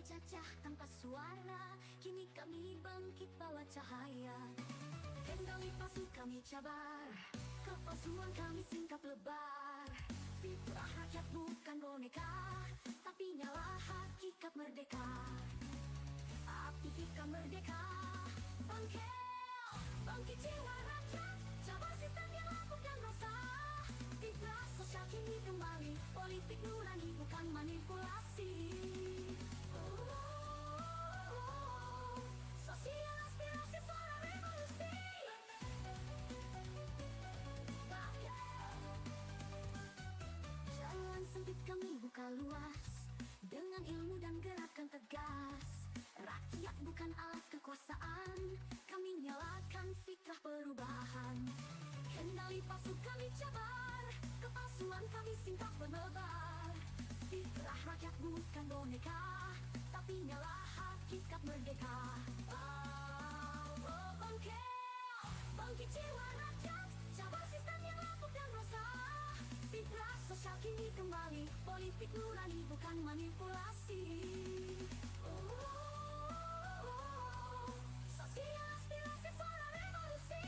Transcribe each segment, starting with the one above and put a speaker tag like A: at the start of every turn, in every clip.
A: cacah tanpa suara, kini kami bangkit bawa cahaya. Kendali palsu kami cabar, kepalsuan kami singkap lebar. Fitrah rakyat bukan boneka, tapi nyala hakikat merdeka. Api kita merdeka, bangkit jiwa rakyat, cabar sistem yang lapuk dan resah. Fitrah sosial kini kembali, politik nurani bukan manipulasi. Sosial aspirasi suara revolusi. Jalan sempit kami buka luas, dengan ilmu dan gerakan tegas. Rakyat bukan alat kekuasaan, kami nyalakan fitrah perubahan. Kendali palsu kami cabar, kepalsuan kami singkap menebar. Fitrah rakyat bukan boneka, tapi nyala hakikat merdeka. Bangkit jiwa rakyat, cabar sistem yang lapuk dan resah. Fitrah sosial kini kembali, politik nurani bukan manipulasi. Sosial aspirasi suara revolusi.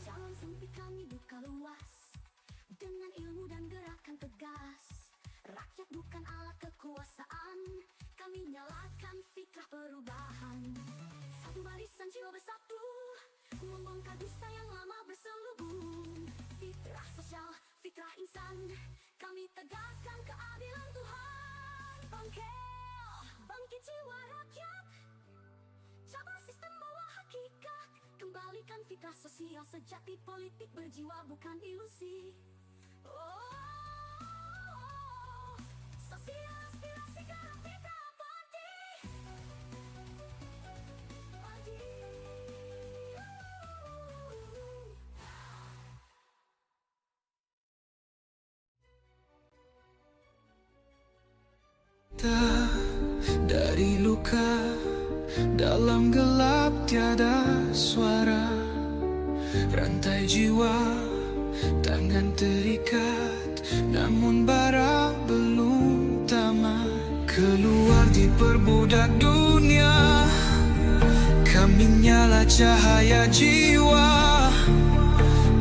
A: Jalan sempit kami buka luas, dengan ilmu dan gerakan tegas. Rakyat bukan alat kekuasaan, kami nyalakan fitrah perubahan. Satu barisan jiwa bersatu, membongkar dusta yang lama berselubung. Fitrah sosial, fitrah insan, kami tegakkan keadilan Tuhan. Bangkit jiwa rakyat, cabar sistem bawa hakikat. Kembalikan fitrah sosial sejati, politik berjiwa bukan ilusi. Sosial aspirasi garap fitrah abadi.
B: Dari luka, dalam gelap tiada suara. Rantai jiwa, tangan terikat, namun bara belum tamat. Keluar diperbudak dunia, kami nyala cahaya jiwa.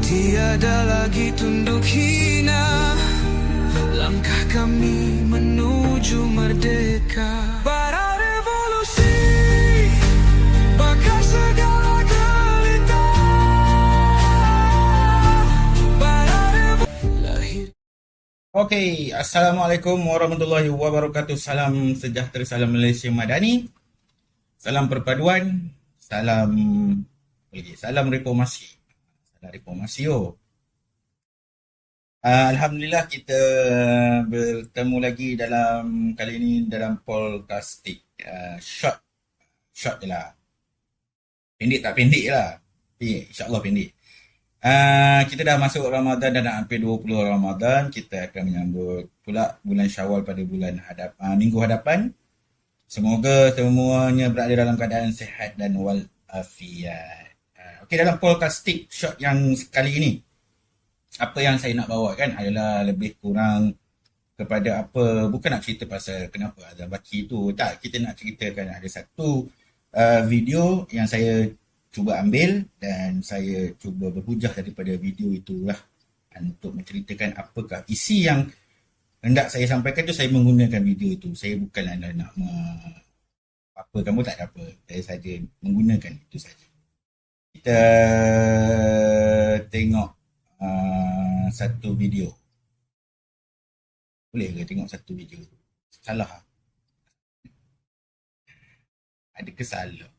B: Tiada lagi tunduk hina, langkah kami menuju merdeka. Bara revolusi, bakar segala gelita. Bara revolusi.
C: Okey, Assalamualaikum warahmatullahi wabarakatuh. Salam sejahtera, salam Malaysia Madani. Salam perpaduan, salam reformasi. Salam reformasi. Alhamdulillah kita bertemu lagi dalam kali ini dalam podcastik. Short je lah. Pendek tak pendek lah. InsyaAllah pendek. Kita dah masuk Ramadan dan hampir 20 Ramadan. Kita akan menyambut pula bulan Syawal pada bulan minggu hadapan. Semoga semuanya berada dalam keadaan sihat dan walafiat. Okey, dalam podcastik short yang kali ini, apa yang saya nak bawa kan adalah lebih kurang kepada apa, bukan nak cerita pasal kenapa azan baki tu, tak, kita nak ceritakan ada satu video yang saya cuba ambil dan saya cuba berhujah daripada video itulah untuk menceritakan apakah isi yang hendak saya sampaikan tu. Saya menggunakan video itu, saya bukanlah nak apa kamu, tak ada apa, saya saja menggunakan itu saja. Kita tengok satu video. Boleh ke tengok satu video? Salah? Ada kesalah?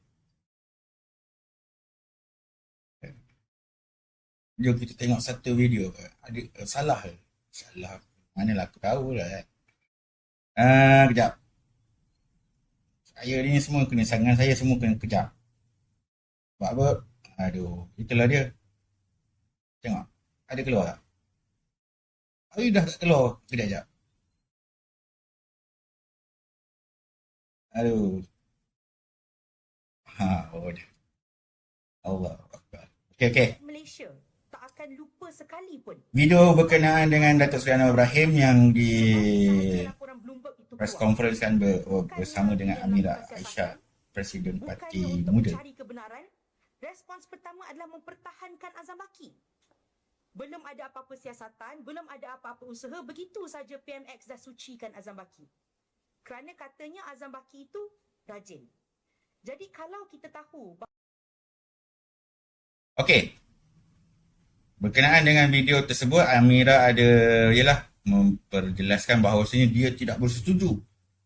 C: Jom kita tengok satu video. Ada salah ke? Salah. Manalah aku tahu lah kan. Kejap. Saya ni semua kena, sangan saya semua kena kejap. Sebab apa? Aduh, itulah dia. Tengok. Ada keluar tak? Dah tak keluar. Kejap. Aduh. Oh dah. Allah Akbar. Okey.
D: Malaysia tak akan lupa sekalipun.
C: Video berkenaan dengan Datuk Seri Anwar Ibrahim yang di
D: Sahaja laporan Bloomberg itu
C: press
D: keluar.
C: conference kan bersama dengan Amira Aisyah, Presiden Parti
D: Bukannya untuk
C: Muda.
D: mencari kebenaran, respons pertama adalah mempertahankan Azam Baki. Belum ada apa-apa siasatan, belum ada apa-apa usaha, begitu saja PMX dah sucikan Azam Baki. Kerana katanya Azam Baki itu rajin. Jadi kalau kita tahu
C: Okey. Berkenaan dengan video tersebut, Amira memperjelaskan bahawasanya dia tidak bersetuju.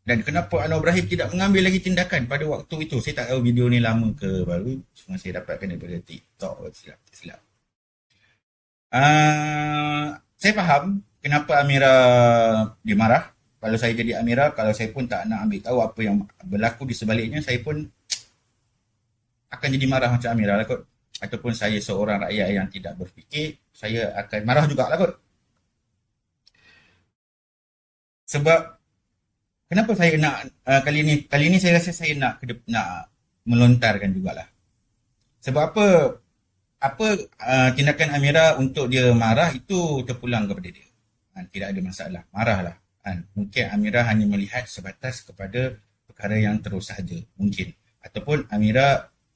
C: Dan kenapa Anwar Ibrahim tidak mengambil lagi tindakan pada waktu itu. Saya tak tahu video ni lama ke baru. Cuma saya dapatkan daripada TikTok. Silap. Saya faham kenapa Amira dia marah. Kalau saya jadi Amira, kalau saya pun tak nak ambil tahu apa yang berlaku di sebaliknya, saya pun akan jadi marah macam Amira lah kot. Ataupun saya seorang rakyat yang tidak berfikir, saya akan marah jugalah kot. Sebab kenapa saya nak kali ni saya rasa saya nak melontarkan jugalah. Sebab apa tindakan Amira untuk dia marah itu terpulang kepada dia. Tidak ada masalah, marahlah. Mungkin Amira hanya melihat sebatas kepada perkara yang terus sahaja, mungkin. Ataupun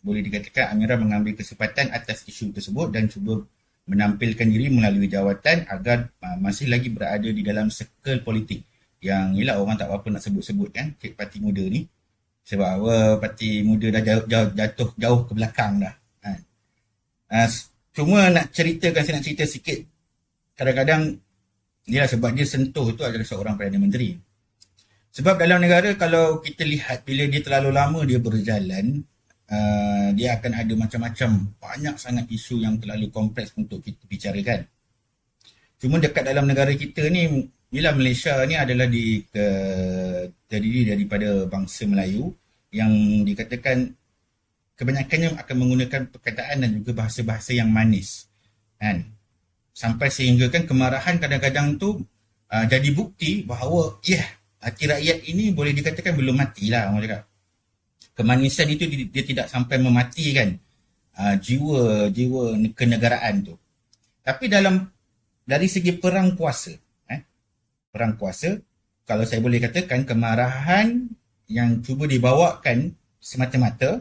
C: boleh dikatakan Amira mengambil kesempatan atas isu tersebut dan cuba menampilkan diri melalui jawatan agar masih lagi berada di dalam circle politik. Yang ialah orang tak apa nak sebut-sebut kan, parti muda ni. Sebab parti muda dah jatuh jauh ke belakang dah. Cuma saya nak cerita sikit. Kadang-kadang ialah sebab dia sentuh itu adalah seorang Perdana Menteri. Sebab dalam negara kalau kita lihat bila dia terlalu lama dia berjalan, dia akan ada macam-macam banyak sangat isu yang terlalu kompleks untuk kita bicarakan. Cuma dekat dalam negara kita ni, ialah Malaysia ni adalah terdiri daripada bangsa Melayu yang dikatakan kebanyakannya akan menggunakan perkataan dan juga bahasa-bahasa yang manis. Kan? Sampai sehingga kan kemarahan kadang-kadang tu jadi bukti bahawa hati rakyat ini boleh dikatakan belum matilah, orang cakap. Kemanisan itu dia tidak sampai mematikan jiwa kenegaraan tu. Tapi dari segi perang kuasa, kalau saya boleh katakan kemarahan yang cuba dibawakan semata-mata,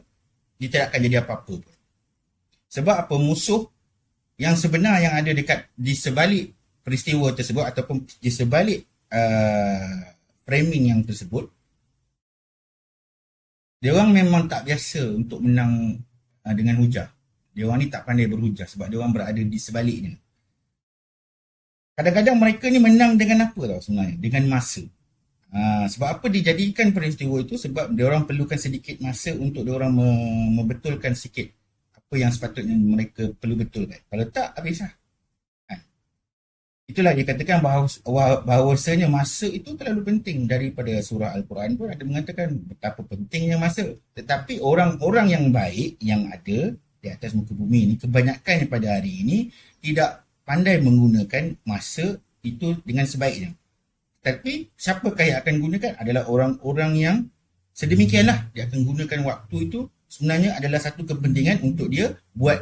C: dia tidak akan jadi apa-apa pun. Sebab apa, musuh yang sebenar yang ada di sebalik peristiwa tersebut ataupun di sebalik framing yang tersebut, dia orang memang tak biasa untuk menang dengan hujah. Dia orang ni tak pandai berhujah sebab dia orang berada di sebaliknya. Kadang-kadang mereka ni menang dengan apa tau sebenarnya? Dengan masa. Sebab apa dijadikan peristiwa itu? Sebab dia orang perlukan sedikit masa untuk dia orang membetulkan sikit apa yang sepatutnya mereka perlu betulkan. Kalau tak, habislah. Itulah dia katakan bahawasanya masa itu terlalu penting. Daripada surah Al-Quran pun ada mengatakan betapa pentingnya masa. Tetapi orang-orang yang baik yang ada di atas muka bumi ini, kebanyakan pada hari ini tidak pandai menggunakan masa itu dengan sebaiknya. Tapi siapakah yang akan gunakan adalah orang-orang yang sedemikianlah. Dia akan gunakan waktu itu sebenarnya adalah satu kepentingan untuk dia buat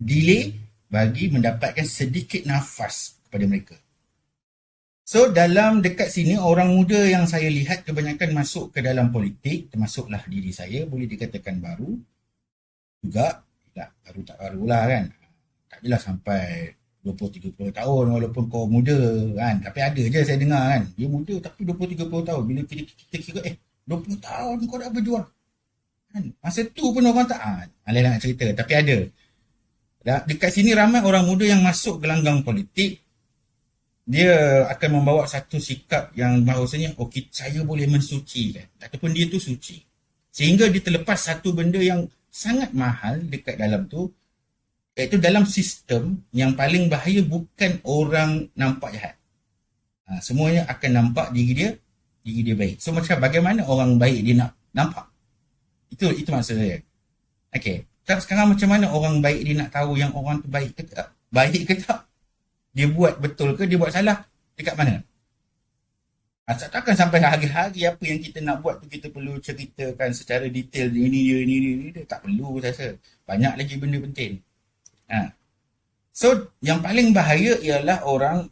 C: delay bagi mendapatkan sedikit nafas kepada mereka. So dalam dekat sini orang muda yang saya lihat kebanyakan masuk ke dalam politik, termasuklah diri saya, boleh dikatakan baru juga, baru tak barulah kan. Tak adalah sampai 20-30 tahun walaupun kau muda kan. Tapi ada je saya dengar kan, dia muda tapi 20-30 tahun. Bila kita kira 20 tahun kau dah berjuang kan. Masa tu pun orang tak alah nak cerita, tapi ada. Dekat sini ramai orang muda yang masuk gelanggang politik. Dia akan membawa satu sikap yang bahawasanya saya boleh mensucikan ataupun dia tu suci. Sehingga dia terlepas satu benda yang sangat mahal dekat dalam tu, iaitu dalam sistem yang paling bahaya bukan orang nampak jahat. Semuanya akan nampak diri dia baik. So macam bagaimana orang baik dia nak nampak? Itu maksud saya. Okey. Sekarang macam mana orang baik dia nak tahu yang orang tu baik ke tak? Baik ke tak? Dia buat betul ke dia buat salah? Dekat mana? Takkan sampai hari-hari apa yang kita nak buat tu kita perlu ceritakan secara detail ini dia, ini dia, ini dia. Tak perlu saya rasa. Banyak lagi benda penting. So, yang paling bahaya ialah orang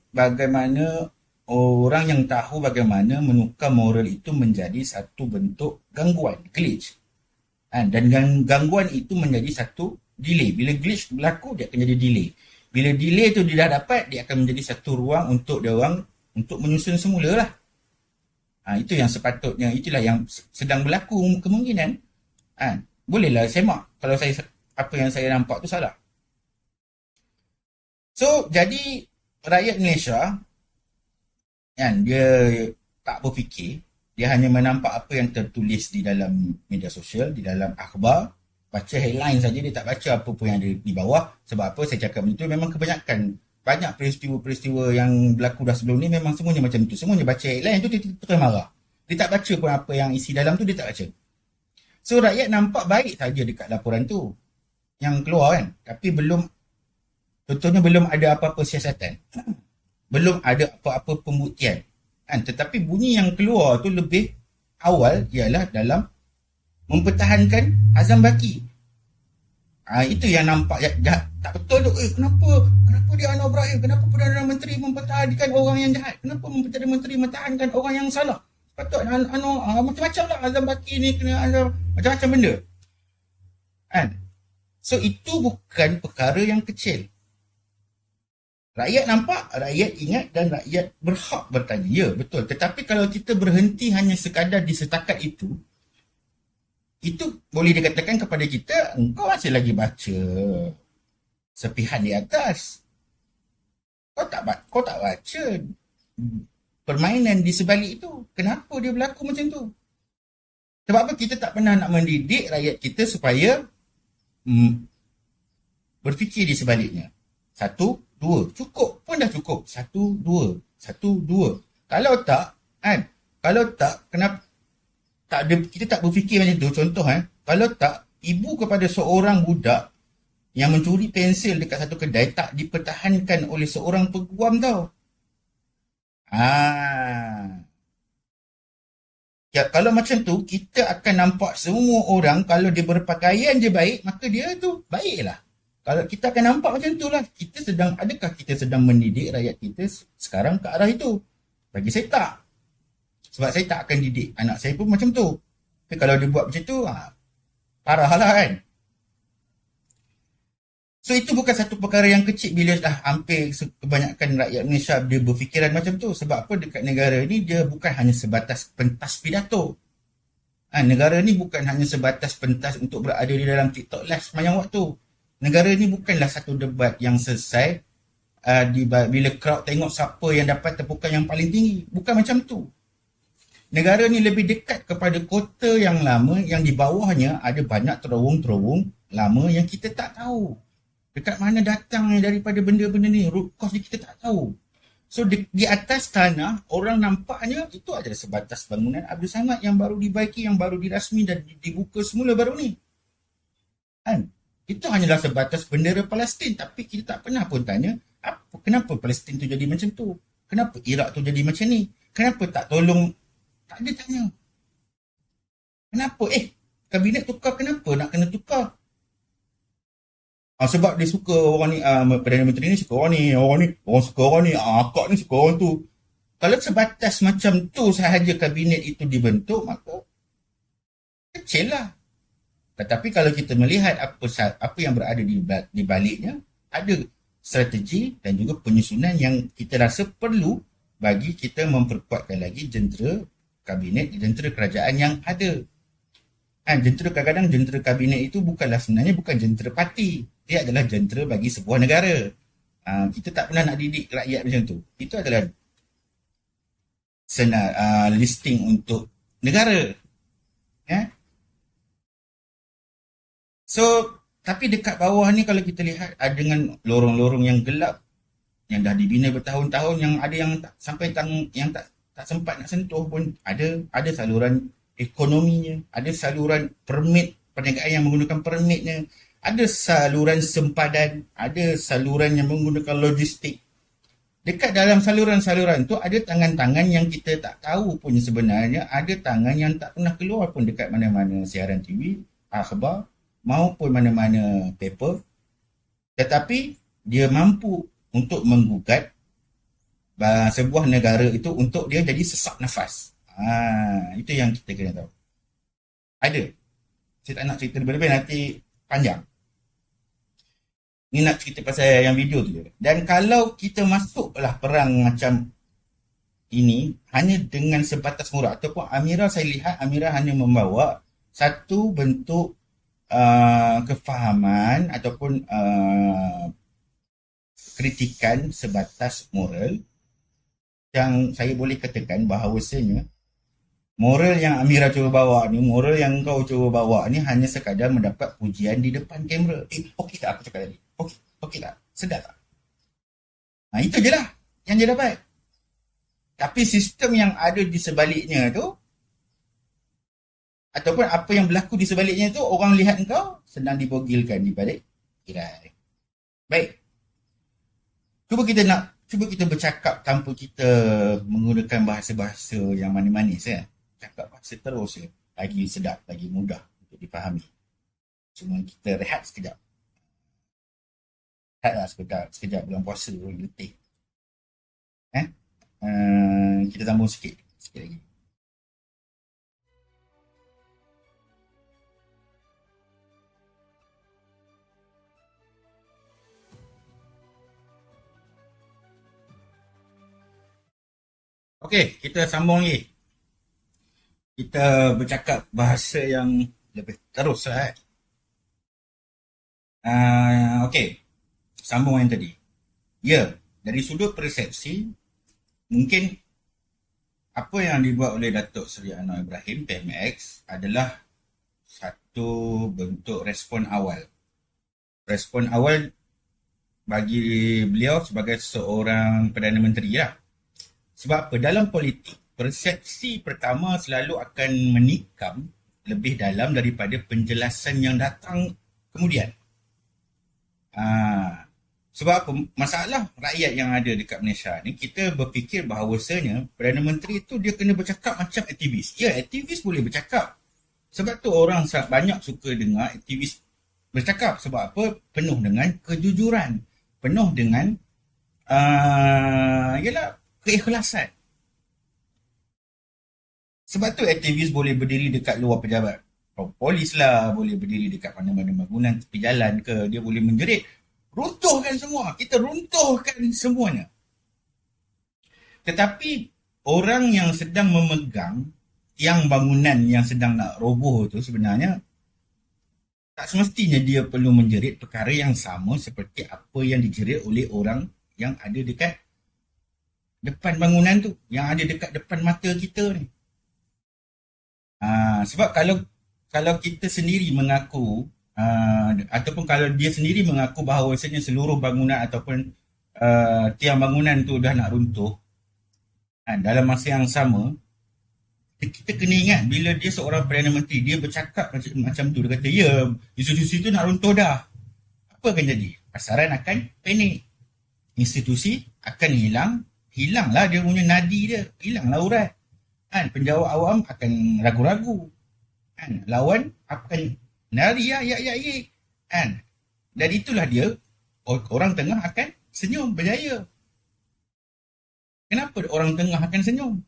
C: yang tahu bagaimana menukar moral itu menjadi satu bentuk gangguan, glitch. Dan gangguan itu menjadi satu delay. Bila glitch berlaku, dia akan jadi delay. Bila delay tu dia dah dapat, dia akan menjadi satu ruang untuk dia orang untuk menyusun semula lah. Itu yang sepatutnya, itulah yang sedang berlaku kemungkinan. Bolehlah semak kalau apa yang saya nampak tu salah. So, jadi rakyat Malaysia dia tak berfikir, dia hanya menampak apa yang tertulis di dalam media sosial, di dalam akhbar, baca headline saja, dia tak baca apa pun yang ada di bawah. Sebab apa saya cakap itu, memang kebanyakan banyak peristiwa-peristiwa yang berlaku dah sebelum ni memang semuanya macam itu. Semuanya baca headline tu dia terus marah. Dia tak baca pun apa yang isi dalam tu, dia tak baca. So rakyat nampak baik saja dekat laporan tu yang keluar kan. Tapi contohnya belum ada apa-apa siasatan. Belum ada apa-apa pembuktian. Tetapi bunyi yang keluar tu lebih awal ialah dalam mempertahankan Azam Baki. Itu yang nampak tak betul tu. Kenapa dia Anwar Ibrahim? Kenapa Perdana Menteri mempertahankan orang yang jahat? Kenapa Perdana Menteri mempertahankan orang yang salah? Patut macam-macam lah Azam Baki ni kena macam-macam benda. So itu bukan perkara yang kecil. Rakyat nampak, rakyat ingat dan rakyat berhak bertanya. Ya, betul. Tetapi kalau kita berhenti hanya sekadar di setakat itu boleh dikatakan kepada kita, engkau masih lagi baca sepihan di atas. Kau tak baca permainan di sebalik itu. Kenapa dia berlaku macam tu? Sebab apa kita tak pernah nak mendidik rakyat kita supaya berfikir di sebaliknya. 1, 2. Cukup pun dah cukup. 1, 2. 1, 2. Kalau tak, kenapa tak ada, kita tak berfikir macam tu. Contoh kalau tak, ibu kepada seorang budak yang mencuri pensel dekat satu kedai tak dipertahankan oleh seorang peguam tau. Ya, kalau macam tu, kita akan nampak semua orang kalau dia berpakaian je baik, maka dia tu baiklah. Kalau kita akan nampak macam tu lah, adakah kita sedang mendidik rakyat kita sekarang ke arah itu? Bagi saya tak. Sebab saya tak akan didik anak saya pun macam tu. Tapi kalau dia buat macam tu, parah lah kan. So itu bukan satu perkara yang kecil bila dah hampir kebanyakan rakyat Malaysia dia berfikiran macam tu. Sebab apa dekat negara ni dia bukan hanya sebatas pentas pidato. Negara ni bukan hanya sebatas pentas untuk berada di dalam TikTok live sepanjang waktu. Negara ni bukanlah satu debat yang selesai bila crowd tengok siapa yang dapat tepukan yang paling tinggi. Bukan macam tu. Negara ni lebih dekat kepada kota yang lama yang di bawahnya ada banyak terowong-terowong lama yang kita tak tahu. Dekat mana datangnya daripada benda-benda ni, root cause ni kita tak tahu. So di atas tanah, orang nampaknya itu adalah sebatas bangunan Abdul Samad yang baru dibaiki, yang baru dirasmi dan dibuka semula baru ni. Itu hanyalah sebatas bendera Palestin, tapi kita tak pernah pun tanya, kenapa Palestin tu jadi macam tu? Kenapa Iraq tu jadi macam ni? Kenapa tak tolong? Tak ada tanya. Kenapa? Kabinet tukar, kenapa nak kena tukar? Sebab dia suka orang ni, Perdana Menteri ni suka orang ni, orang suka orang ni, akak ni suka orang tu. Kalau sebatas macam tu sahaja kabinet itu dibentuk, maka kecil lah. Tetapi kalau kita melihat apa yang berada di baliknya, ada strategi dan juga penyusunan yang kita rasa perlu bagi kita memperkuatkan lagi jentera kabinet, jentera kerajaan yang ada. Kadang-kadang jentera kabinet itu sebenarnya bukan jentera parti. Dia adalah jentera bagi sebuah negara. Kita tak pernah nak didik rakyat macam tu. Itu adalah listing untuk negara. So, tapi dekat bawah ni kalau kita lihat dengan lorong-lorong yang gelap yang dah dibina bertahun-tahun, yang ada yang tak sampai yang tak sempat nak sentuh pun, ada saluran ekonominya, ada saluran permit perniagaan yang menggunakan permitnya, ada saluran sempadan, ada saluran yang menggunakan logistik. Dekat dalam saluran-saluran tu ada tangan-tangan yang kita tak tahu pun sebenarnya, ada tangan yang tak pernah keluar pun dekat mana-mana siaran TV, akhbar maupun mana-mana paper. Tetapi dia mampu untuk menggugat sebuah negara itu untuk dia jadi sesak nafas. Itu yang kita kena tahu. Ada. Saya tak nak cerita lebih-lebih, nanti panjang. Ni nak cerita pasal yang video tu je. Dan kalau kita masuklah perang macam ini hanya dengan sebatas murah, ataupun Amira, saya lihat Amira hanya membawa satu bentuk kefahaman ataupun kritikan sebatas moral, yang saya boleh katakan bahawasanya moral yang Amira cuba bawa ni, moral yang kau cuba bawa ni hanya sekadar mendapat pujian di depan kamera. Okey tak aku cakap tadi? Okey tak? Sedap tak? Itu je lah yang dia dapat. Tapi sistem yang ada di sebaliknya tu, ataupun apa yang berlaku di sebaliknya tu, orang lihat kau sedang dibogilkan di balik tirai. Baik. Cuba kita bercakap tanpa kita menggunakan bahasa-bahasa yang manis-manis ya. Cakap bahasa terus ya. Lagi sedap, lagi mudah untuk difahami. Cuma kita rehat sekejap. Rehatlah sekejap bulan puasa letih. Kita sambung sikit lagi. Okey, kita sambung lagi. Kita bercakap bahasa yang lebih terus lah. Okey, sambung yang tadi. Ya, dari sudut persepsi, mungkin apa yang dibuat oleh Datuk Seri Anwar Ibrahim, PMX, adalah satu bentuk respon awal. Respon awal bagi beliau sebagai seorang Perdana Menteri lah. Sebab apa? Dalam politik, persepsi pertama selalu akan menikam lebih dalam daripada penjelasan yang datang kemudian. Sebab apa? Masalah rakyat yang ada dekat Malaysia ni, kita berfikir bahawasanya Perdana Menteri tu dia kena bercakap macam aktivis. Ya, aktivis boleh bercakap. Sebab tu orang banyak suka dengar aktivis bercakap. Sebab apa? Penuh dengan kejujuran. Penuh dengan keikhlasan. Sebab tu aktivis boleh berdiri dekat luar pejabat polis lah, boleh berdiri dekat mana-mana bangunan tepi jalan ke, dia boleh menjerit, runtuhkan semua, kita runtuhkan semuanya. Tetapi orang yang sedang memegang tiang bangunan yang sedang nak roboh tu sebenarnya tak semestinya dia perlu menjerit perkara yang sama seperti apa yang dijerit oleh orang yang ada dekat depan bangunan tu, yang ada dekat depan mata kita ni. Sebab kalau kita sendiri mengaku ataupun kalau dia sendiri mengaku bahawasanya seluruh bangunan ataupun tiang bangunan tu dah nak runtuh, dalam masa yang sama kita kena ingat bila dia seorang Perdana Menteri, dia bercakap macam tu, dia kata ya, institusi tu nak runtuh dah, apa akan jadi? Pasaran akan panik, institusi akan hilanglah dia punya nadi dia, hilanglah urat. Penjawat awam akan ragu-ragu. Lawan akan nari ya. Dan itulah dia, orang tengah akan senyum berjaya. Kenapa orang tengah akan senyum?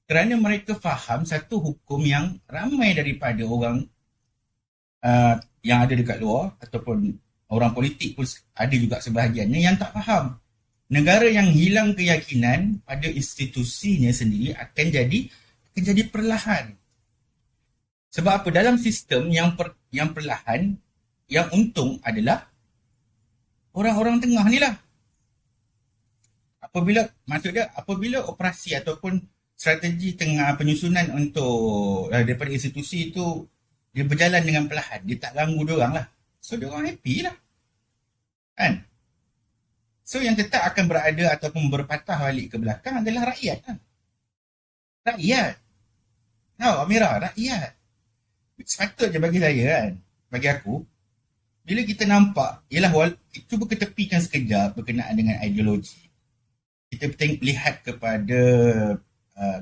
C: Kerana mereka faham satu hukum yang ramai daripada orang yang ada dekat luar ataupun orang politik pun ada juga sebahagiannya yang tak faham. Negara yang hilang keyakinan pada institusinya sendiri akan jadi perlahan. Sebab apa? Dalam sistem yang perlahan, yang untung adalah orang-orang tengah ni lah. Apabila operasi ataupun strategi tengah penyusunan untuk daripada institusi itu dia berjalan dengan perlahan, dia tak ganggu diorang lah. So diorang happy lah. So yang tetap akan berada ataupun berpatah balik ke belakang adalah rakyat. Rakyat. Tahu Amira, rakyat. Sepatutnya bagi saya bagi aku, bila kita nampak, cuba ketepikan sekejap berkenaan dengan ideologi. kita lihat kepada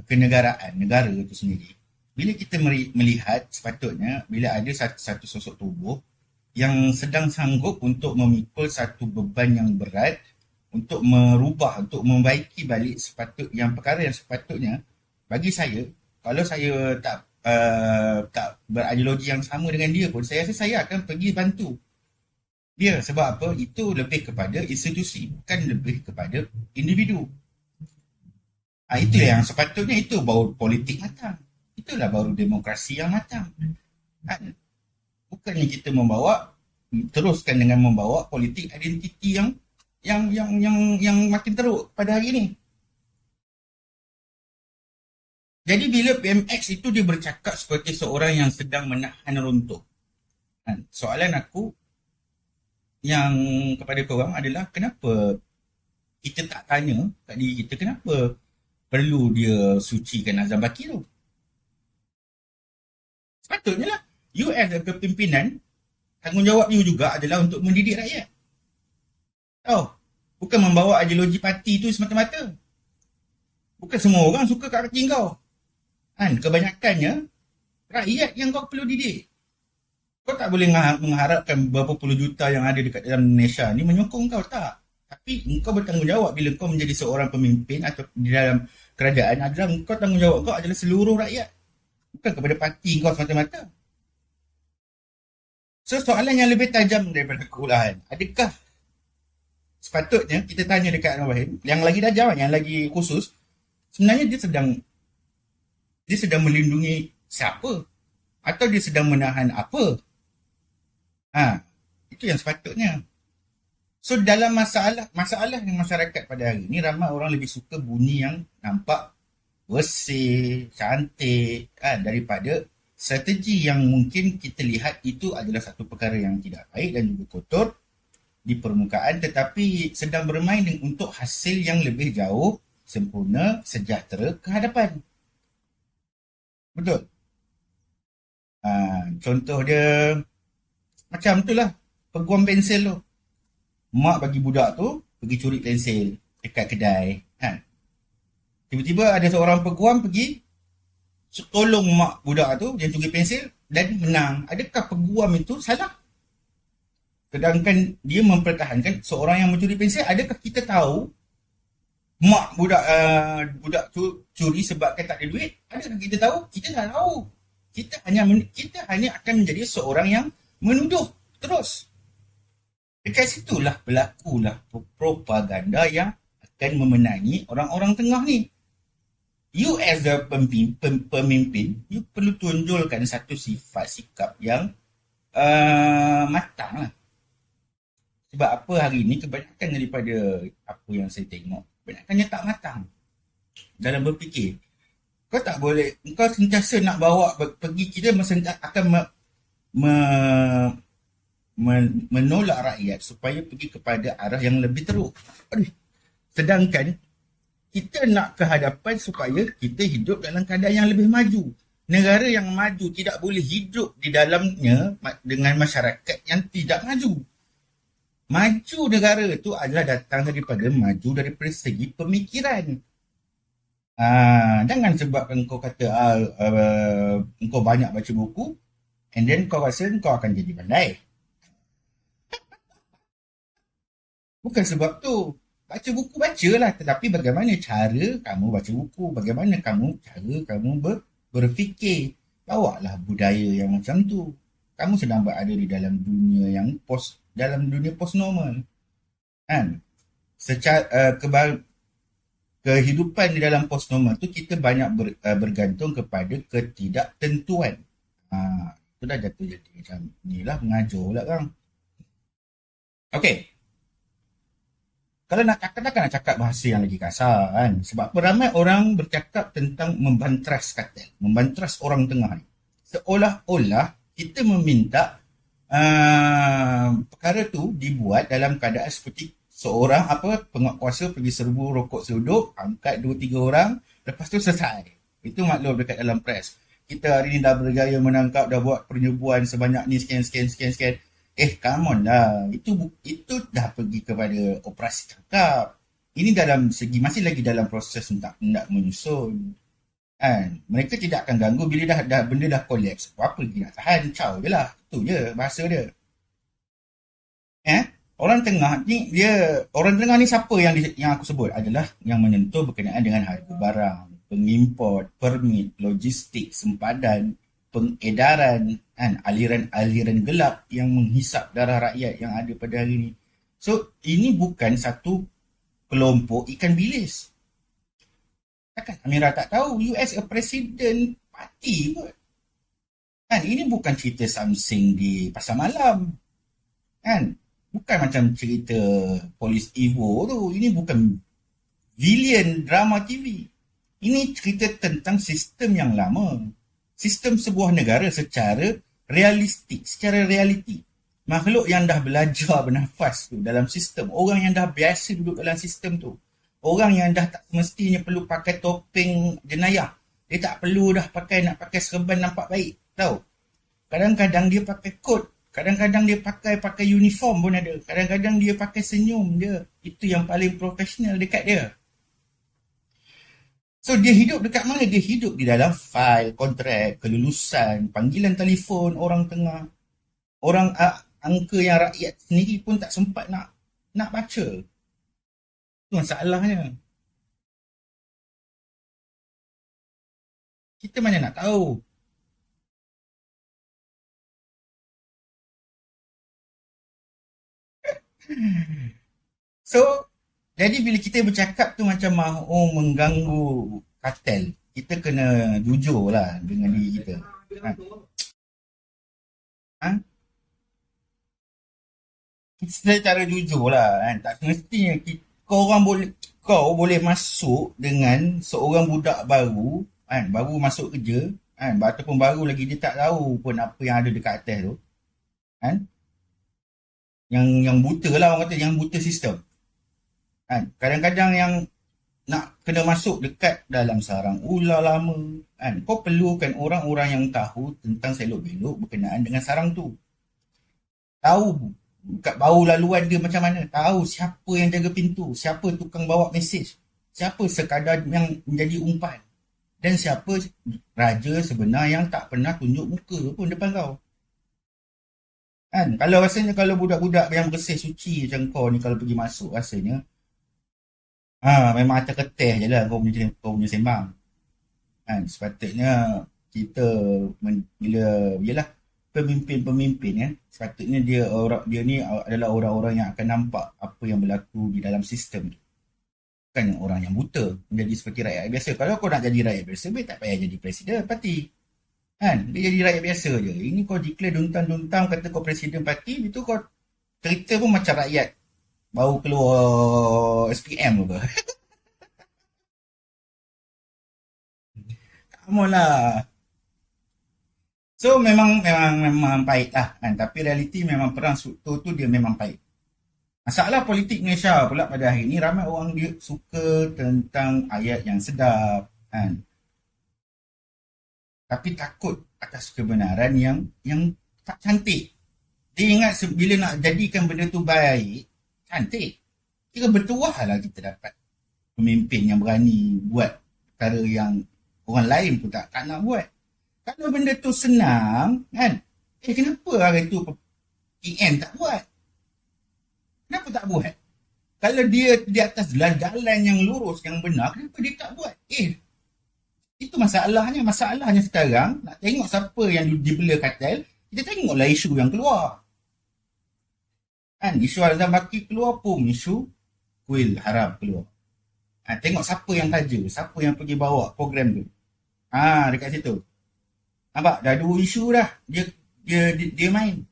C: kenegaraan negara itu sendiri. Bila kita melihat sepatutnya bila ada satu sosok tubuh yang sedang sanggup untuk memikul satu beban yang berat untuk merubah, untuk membaiki balik perkara yang sepatutnya, bagi saya, kalau saya tak berideologi yang sama dengan dia pun, saya rasa saya akan pergi bantu dia. Sebab apa? Itu lebih kepada institusi, bukan lebih kepada individu. Itulah yang sepatutnya, itu baru politik matang. Itulah baru demokrasi yang matang. Kan? Bukannya kita teruskan dengan membawa politik identiti yang makin teruk pada hari ini. Jadi bila PMX itu dia bercakap seperti seorang yang sedang menahan runtuh. Soalan aku yang kepada korang adalah, kenapa kita tak tanya kat diri kita, kenapa perlu dia sucikan Azam Baki tu? Sepatutnya lah, you as a kepimpinan, tanggungjawab you juga adalah untuk mendidik rakyat. Bukan membawa ideologi parti tu semata-mata. Bukan semua orang suka kat parti kau. Kebanyakannya rakyat yang kau perlu didik. Kau tak boleh mengharapkan berapa puluh juta yang ada dekat dalam Malaysia ni menyokong kau, tak. Tapi engkau bertanggungjawab bila kau menjadi seorang pemimpin atau di dalam kerajaan, adalah engkau tanggungjawab kau adalah seluruh rakyat. Bukan kepada parti kau semata-mata. So, soalan yang lebih tajam daripada kulahan, adakah sepatutnya kita tanya dekat Anwar Ibrahim, yang lagi tajam, yang lagi khusus, sebenarnya dia sedang melindungi siapa? Atau dia sedang menahan apa? Itu yang sepatutnya. So, dalam masalah yang masyarakat pada hari ini, ramai orang lebih suka bunyi yang nampak bersih, cantik, daripada strategi yang mungkin kita lihat itu adalah satu perkara yang tidak baik dan juga kotor di permukaan, tetapi sedang bermain untuk hasil yang lebih jauh, sempurna, sejahtera ke hadapan. Betul? Contoh dia macam tu lah, peguam pensel tu. Mak bagi budak tu pergi curi pensel dekat kedai. Tiba-tiba ada seorang peguam pergi tolong mak budak tu yang curi pensel dan menang. Adakah peguam itu salah? Sedangkan dia mempertahankan seorang yang mencuri pensel. Adakah kita tahu mak budak curi sebabkan tak ada duit? Adakah kita tahu? Kita tak tahu. Kita hanya akan menjadi seorang yang menuduh terus. Dekat situlah berlakulah propaganda yang akan memenangi orang-orang tengah ni. You as the pemimpin, you perlu tunjulkan satu sifat sikap yang matang lah. Sebab apa hari ni kebanyakan daripada apa yang saya tengok, kebanyakannya tak matang dalam berfikir. Kau tak boleh, kau sentiasa nak bawa pergi, kita akan menolak rakyat supaya pergi kepada arah yang lebih teruk. Sedangkan kita nak ke hadapan supaya kita hidup dalam keadaan yang lebih maju. Negara yang maju tidak boleh hidup di dalamnya dengan masyarakat yang tidak maju. Maju negara itu adalah datang daripada maju daripada segi pemikiran. Jangan sebabkan kau kata kau banyak baca buku and then kau rasa kau akan jadi pandai. Bukan sebab tu. Baca buku, bacalah. Tetapi bagaimana cara kamu baca buku? Bagaimana cara kamu berfikir? Bawalah budaya yang macam tu. Kamu sedang berada di dalam dunia yang dalam dunia post normal. Secara kehidupan di dalam post normal tu kita banyak bergantung kepada ketidaktentuan. Itu dah jatuh jadi macam ni lah, mengajar pula kan. Okey. Kalau nak cakap bahasa yang lagi kasar kan. Sebab ramai orang bercakap tentang membantras kartel, membantras orang tengah ni. Seolah-olah kita meminta perkara tu dibuat dalam keadaan seperti seorang penguatkuasa pergi serbu rokok seuduk, angkat 2-3 orang, lepas tu selesai. Itu maklum dekat dalam press. Kita hari ni dah berjaya menangkap, dah buat penyerbuan sebanyak ni, sekian. Come on lah. Itu dah pergi kepada operasi tangkap. Ini dalam segi masih lagi dalam proses nak menyusun. Kan? Mereka tidak akan ganggu bila dah benda dah collapse. Apa lagi nak tahan? Caw je lah. Itu je bahasa dia. Orang tengah ni siapa yang aku sebut adalah yang menyentuh berkenaan dengan harga barang, pengimport, permit, logistik, sempadan, pengedaran, kan, aliran-aliran gelap yang menghisap darah rakyat yang ada pada hari ini. So, ini bukan satu kelompok ikan bilis. Takkan Amira tak tahu US a president party kot. Kan, ini bukan cerita something di pasar malam. Kan, bukan macam cerita Polis Evo tu. Ini bukan villain drama TV. Ini cerita tentang sistem yang lama. Sistem sebuah negara secara realistik, secara realiti. Makhluk yang dah belajar bernafas tu dalam sistem. Orang yang dah biasa duduk dalam sistem tu. Orang yang dah tak semestinya perlu pakai topeng jenayah. Dia tak perlu dah nak pakai serban nampak baik. Tahu? Kadang-kadang dia pakai kot. Kadang-kadang dia pakai uniform pun ada. Kadang-kadang dia pakai senyum je. Itu yang paling profesional dekat dia. So dia hidup dekat mana? Dia hidup di dalam fail, kontrak, kelulusan, panggilan telefon orang tengah. Orang angka yang rakyat sendiri pun tak sempat nak baca. Itu masalahnya. Kita mana nak tahu? So, jadi bila kita bercakap tu macam mahu mengganggu kartel, kita kena jujur lah dengan diri kita. Kita secara jujur lah kan. Tak semestinya kau boleh masuk dengan seorang budak baru kan, baru masuk kerja kan, ataupun baru lagi dia tak tahu pun apa yang ada dekat atas tu kan, yang buta lah orang kata, yang buta sistem kan. Kadang-kadang yang nak kena masuk dekat dalam sarang ular lama kan, kau perlukan orang-orang yang tahu tentang selok-belok berkenaan dengan sarang tu. Tahu kat bau laluan dia macam mana, tahu siapa yang jaga pintu, siapa tukang bawa mesej, siapa sekadar yang menjadi umpan, dan siapa raja sebenar yang tak pernah tunjuk muka pun depan kau kan. Kalau rasanya kalau budak-budak yang bersih suci macam kau ni kalau pergi masuk, rasanya memang atas keteh je lah kau punya sembang kan. Sepatutnya kita bila yalah pemimpin-pemimpin kan, sepatutnya dia ni adalah orang-orang yang akan nampak apa yang berlaku di dalam sistem tu. Bukan orang yang buta menjadi seperti rakyat biasa. Kalau kau nak jadi rakyat biasa, baik tak payah jadi presiden parti. Kan? Dia jadi rakyat biasa je. Ini kau declare duntang-duntang kata kau presiden parti, itu kau cerita pun macam rakyat baru keluar SPM ke. Come on lah. So memang pahit lah kan. Tapi realiti memang perang struktur tu dia memang pahit. Masalah politik Malaysia pula pada hari ni, ramai orang dia suka tentang ayat yang sedap kan. Tapi takut atas kebenaran yang tak cantik. Dia ingat bila nak jadikan benda tu baik, cantik, kira bertuah lah kita dapat pemimpin yang berani buat perkara yang orang lain pun tak nak buat. Kalau benda tu senang kan, kenapa hari tu PM tak buat? Kenapa tak buat? Kalau dia di atas jalan yang lurus, yang benar, kenapa dia tak buat? Itu masalahnya. Masalahnya sekarang, nak tengok siapa yang dibela kartel, kita tengoklah isu yang keluar. Kan, isu Azam Baki keluar pun, isu kuil haram keluar. Tengok siapa yang taja, siapa yang pergi bawa program tu. Dekat situ. Nampak, dah 2 isu dah dia main.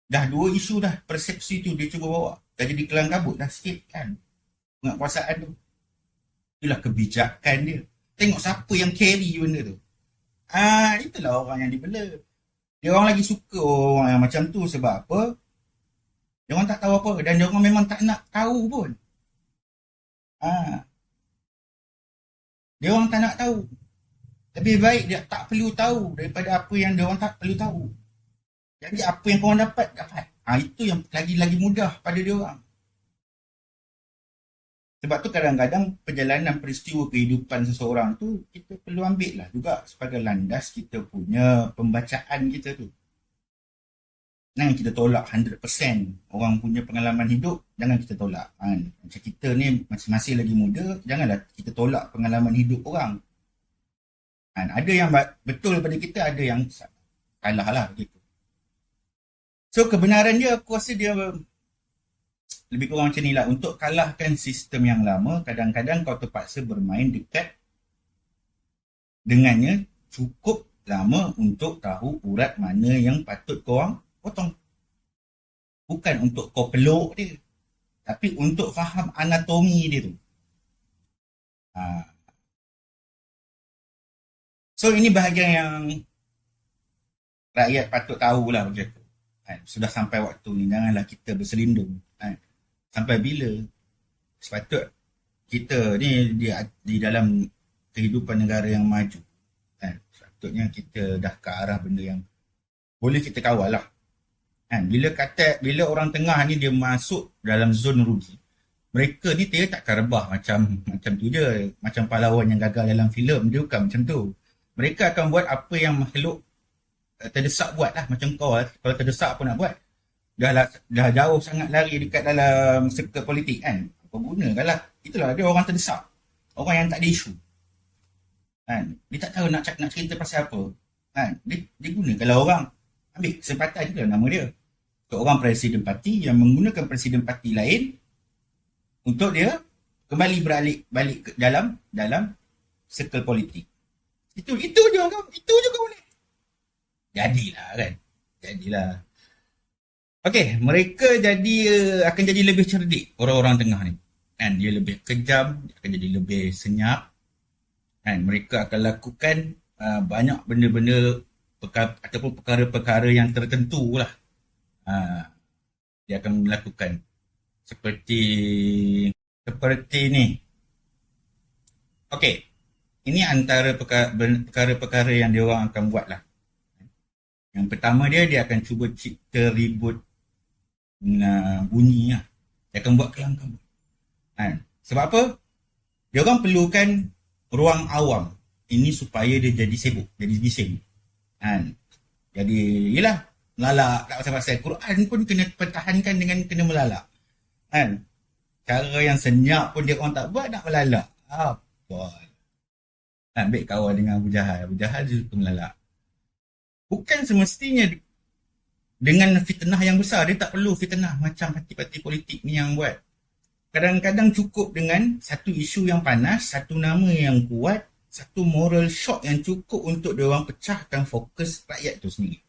C: Dah 2 isu dah, persepsi tu dia cuba bawa. Dah jadi kelang kabut dah sikit kan. Penguasaan tu. Itulah kebijakan dia. Tengok siapa yang carry benda tu. Itulah orang yang dibela. Dia orang lagi suka orang yang macam tu sebab apa? Dia orang tak tahu apa dan dia orang memang tak nak tahu pun. Dia orang tak nak tahu. Lebih baik dia tak perlu tahu daripada apa yang dia orang tak perlu tahu. Jadi apa yang korang dapat. Itu yang lagi mudah pada dia orang. Sebab tu kadang-kadang perjalanan peristiwa kehidupan seseorang tu kita perlu ambil lah juga sebagai landas kita punya pembacaan kita tu. Jangan kita tolak 100% orang punya pengalaman hidup, jangan kita tolak. Macam kita ni masih lagi muda, janganlah kita tolak pengalaman hidup orang. Ada yang betul daripada kita, ada yang kalah lah begitu. So kebenaran dia, aku rasa dia lebih kurang macam ni lah. Untuk kalahkan sistem yang lama, kadang-kadang kau terpaksa bermain dekat dengannya cukup lama untuk tahu urat mana yang patut kau orang potong. Bukan untuk kau peluk dia, tapi untuk faham anatomi dia tu. So ini bahagian yang rakyat patut tahulah bagi aku. Sudah sampai waktu ni, janganlah kita berselindung. Sampai bila? Sepatut kita ni di dalam kehidupan negara yang maju. Sepatutnya kita dah ke arah benda yang boleh kita kawal lah. Bila orang tengah ni dia masuk dalam zon rugi, mereka ni dia takkan rebah macam tu je, macam pahlawan yang gagal dalam filem, dia bukan macam tu. Mereka akan buat apa yang makhluk terdesak buat lah, macam kau lah. Kalau terdesak apa nak buat? Dah jauh sangat lari dekat dalam circle politik kan, apa guna lah. Itulah dia orang terdesak, orang yang tak ada isu dia tak tahu nak cerita pasal apa dia guna. Kalau orang ambil kesempatan, itulah nama dia, seorang presiden parti yang menggunakan presiden parti lain untuk dia kembali balik ke dalam circle politik. Itu je kau boleh. Jadilah. Okey, mereka akan jadi lebih cerdik, orang-orang tengah ni. Dia lebih kejam, akan jadi lebih senyap. Mereka akan lakukan banyak benda-benda ataupun perkara-perkara yang tertentu lah. Dia akan melakukan seperti ni. Okey, ini antara perkara-perkara yang dia orang akan buat lah. Yang pertama dia akan cuba cipta ribut bunyi lah. Dia akan buat kelang-kabut. Sebab apa? Dia orang perlukan ruang awam ini supaya dia jadi sibuk, jadi bising. Jadi yelah, melalak tak pasal-pasal. Quran pun kena pertahankan dengan kena melalak. Cara yang senyap pun dia orang tak buat, nak melalak. Apa? Ambil kawan dengan Abu Jahal. Abu Jahal dia suka melalak. Bukan semestinya dengan fitnah yang besar. Dia tak perlu fitnah macam parti-parti politik ni yang buat. Kadang-kadang cukup dengan satu isu yang panas, satu nama yang kuat, satu moral shock yang cukup untuk dia orang pecahkan fokus rakyat tu sendiri.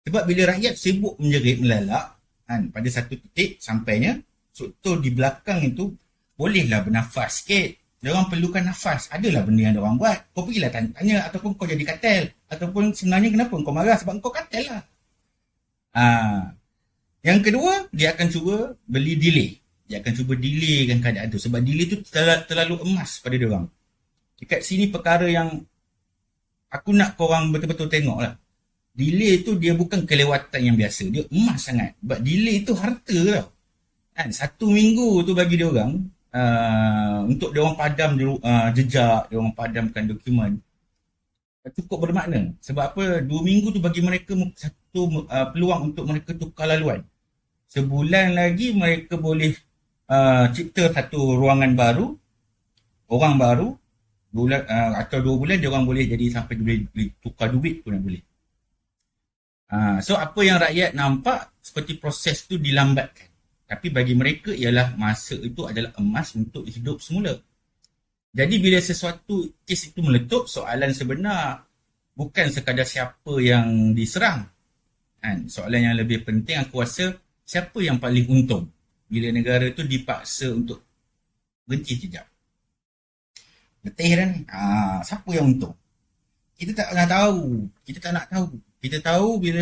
C: Sebab bila rakyat sibuk menjerit melalak pada satu titik sampainya, so di belakang itu bolehlah bernafas sikit. Dia orang perlukan nafas. Adalah benda yang dia orang buat. Kau pergilah tanya ataupun kau jadi kartel. Ataupun sebenarnya kenapa kau marah? Sebab kau kartel lah. Yang kedua, dia akan cuba beli delay. Dia akan cuba delaykan keadaan tu. Sebab delay tu terlalu emas pada dia orang. Dekat sini perkara yang aku nak korang betul-betul tengok lah. Delay tu dia bukan kelewatan yang biasa. Dia emas sangat. Sebab delay tu harta tau. 1 minggu tu bagi dia orang, untuk dia orang padam jejak, dia orang padamkan dokumen, cukup bermakna. Sebab apa? 2 minggu tu bagi mereka satu peluang untuk mereka tukar laluan. Sebulan lagi mereka boleh cipta satu ruangan baru, orang baru, atau 2 bulan dia orang boleh jadi sampai boleh tukar duit pun boleh. So apa yang rakyat nampak seperti proses tu dilambatkan. Tapi bagi mereka ialah masa itu adalah emas untuk hidup semula. Jadi bila sesuatu kes itu meletup, soalan sebenar bukan sekadar siapa yang diserang. Soalan yang lebih penting aku rasa, siapa yang paling untung bila negara itu dipaksa untuk berhenti sekejap. Letih dah ni. Siapa yang untung? Kita tak nak tahu. Kita tahu bila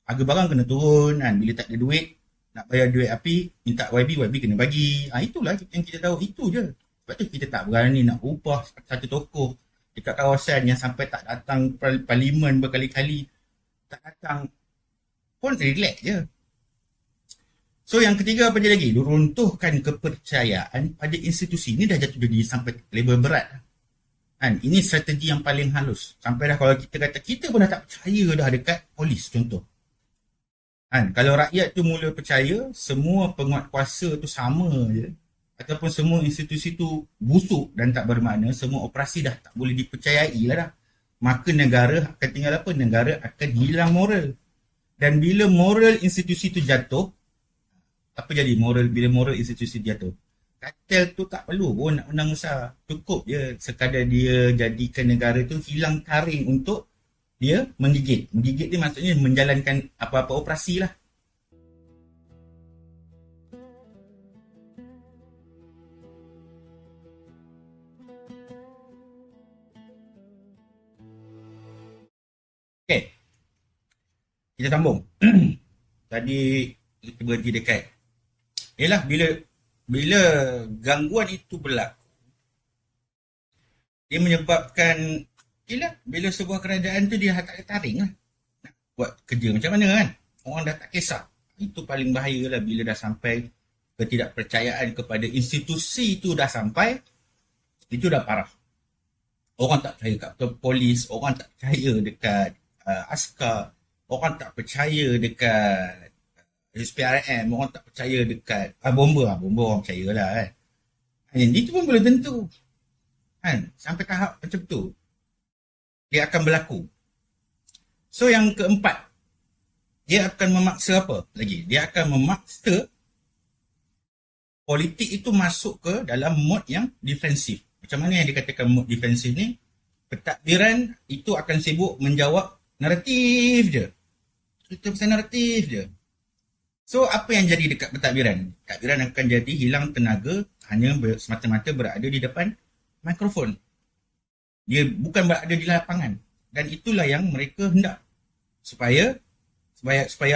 C: harga barang kena turun, bila tak ada duit, nak bayar duit api, minta YB kena bagi. Itulah yang kita tahu, itu je. Sebab tu kita tak berani nak ubah satu tokoh dekat kawasan yang sampai tak datang parlimen berkali-kali. Tak datang pun relax je. So yang ketiga apa dia lagi? Runtuhkan kepercayaan pada institusi. Ini dah jatuh jadi sampai level berat. Kan? Ini strategi yang paling halus. Sampai dah kalau kita kata kita pun dah tak percaya dah dekat polis contoh. Kan? Kalau rakyat tu mula percaya semua penguat kuasa tu sama je, ataupun semua institusi tu busuk dan tak bermakna, semua operasi dah tak boleh dipercayai lah dah. Maka negara akan tinggal apa? Negara akan hilang moral. Dan bila moral institusi tu jatuh, apa jadi moral bila moral institusi jatuh? Kartel tu tak perlu pun nak undang besar. Cukup je sekadar dia jadikan negara tu hilang taring untuk dia menggigit. Menggigit ni maksudnya menjalankan apa-apa operasi lah. Okay. Kita sambung. Tadi kita berhenti dekat ialah bila gangguan itu berlaku, dia menyebabkan ialah bila sebuah kerajaan tu dia tak taring lah nak buat kerja macam mana kan. Orang dah tak kisah. Itu paling bahaya lah bila dah sampai ketidakpercayaan kepada institusi tu dah sampai. Itu dah parah. Orang tak percaya kat polis, orang tak percaya dekat askar, orang tak percaya dekat SPRM, orang tak percaya dekat bomba orang percaya lah kan. Itu pun belum tentu kan, sampai tahap macam tu dia akan berlaku. So yang keempat, dia akan memaksa apa lagi? Dia akan memaksa politik itu masuk ke dalam mode yang defensif. Macam mana yang dikatakan mode defensif ni? Pentadbiran itu akan sibuk menjawab naratif je. Cerita pasal naratif je. So, apa yang jadi dekat pentadbiran? Pentadbiran akan jadi hilang tenaga hanya semata-mata berada di depan mikrofon. Dia bukan berada di lapangan. Dan itulah yang mereka hendak. Supaya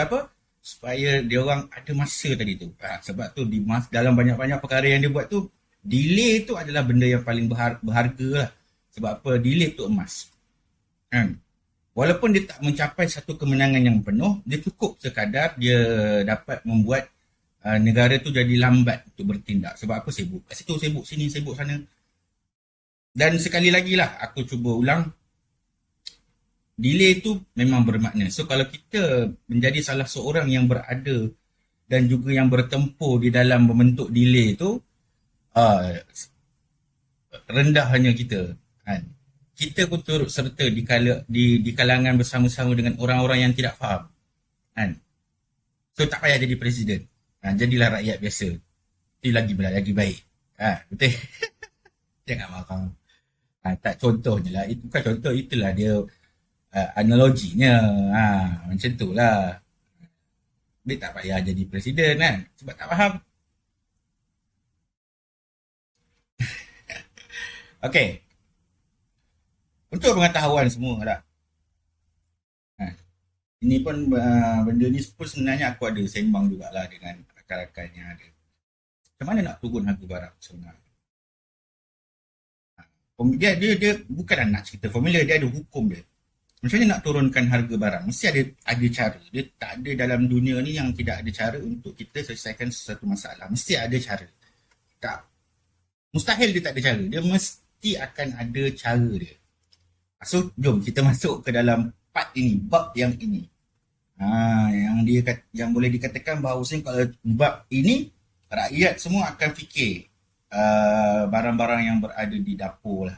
C: apa? Supaya dia orang ada masa tadi tu. Sebab tu dalam banyak-banyak perkara yang dia buat tu, delay tu adalah benda yang paling berharga lah. Sebab apa? Delay tu emas. Walaupun dia tak mencapai satu kemenangan yang penuh, dia cukup sekadar dia dapat membuat negara tu jadi lambat untuk bertindak. Sebab apa? Sibuk kat situ, sibuk sini, sibuk sana. Dan sekali lagi lah, aku cuba ulang, delay tu memang bermakna. So kalau kita menjadi salah seorang yang berada dan juga yang bertempur di dalam membentuk delay tu, rendahnya kita kan. Kita pun turut serta di kalangan bersama-sama dengan orang-orang yang tidak faham kan. So tak payah jadi presiden, jadilah rakyat biasa, itu lagi baik betul. Jangan marah. Tak contohnya lah, itu bukan contoh, itulah dia analoginya. Macam tu lah. Dia tak payah jadi presiden kan, sebab tak faham. Okay. Untuk pengetahuan semua lah. Ini pun benda ni pun sebenarnya aku ada sembang jugalah dengan rakan-rakan yang ada. Macam mana nak turun harga barang sebenarnya? Dia bukan nak cerita formula, dia ada hukum dia. Macam mana nak turunkan harga barang? Mesti ada cara. Dia tak ada dalam dunia ni yang tidak ada cara untuk kita selesaikan sesuatu masalah. Mesti ada cara. Tak. Mustahil dia tak ada cara. Dia mesti akan ada cara dia. So, jom kita masuk ke dalam part ini, bab yang ini. Yang boleh dikatakan bahawasanya kalau bab ini, rakyat semua akan fikir barang-barang yang berada di dapur lah.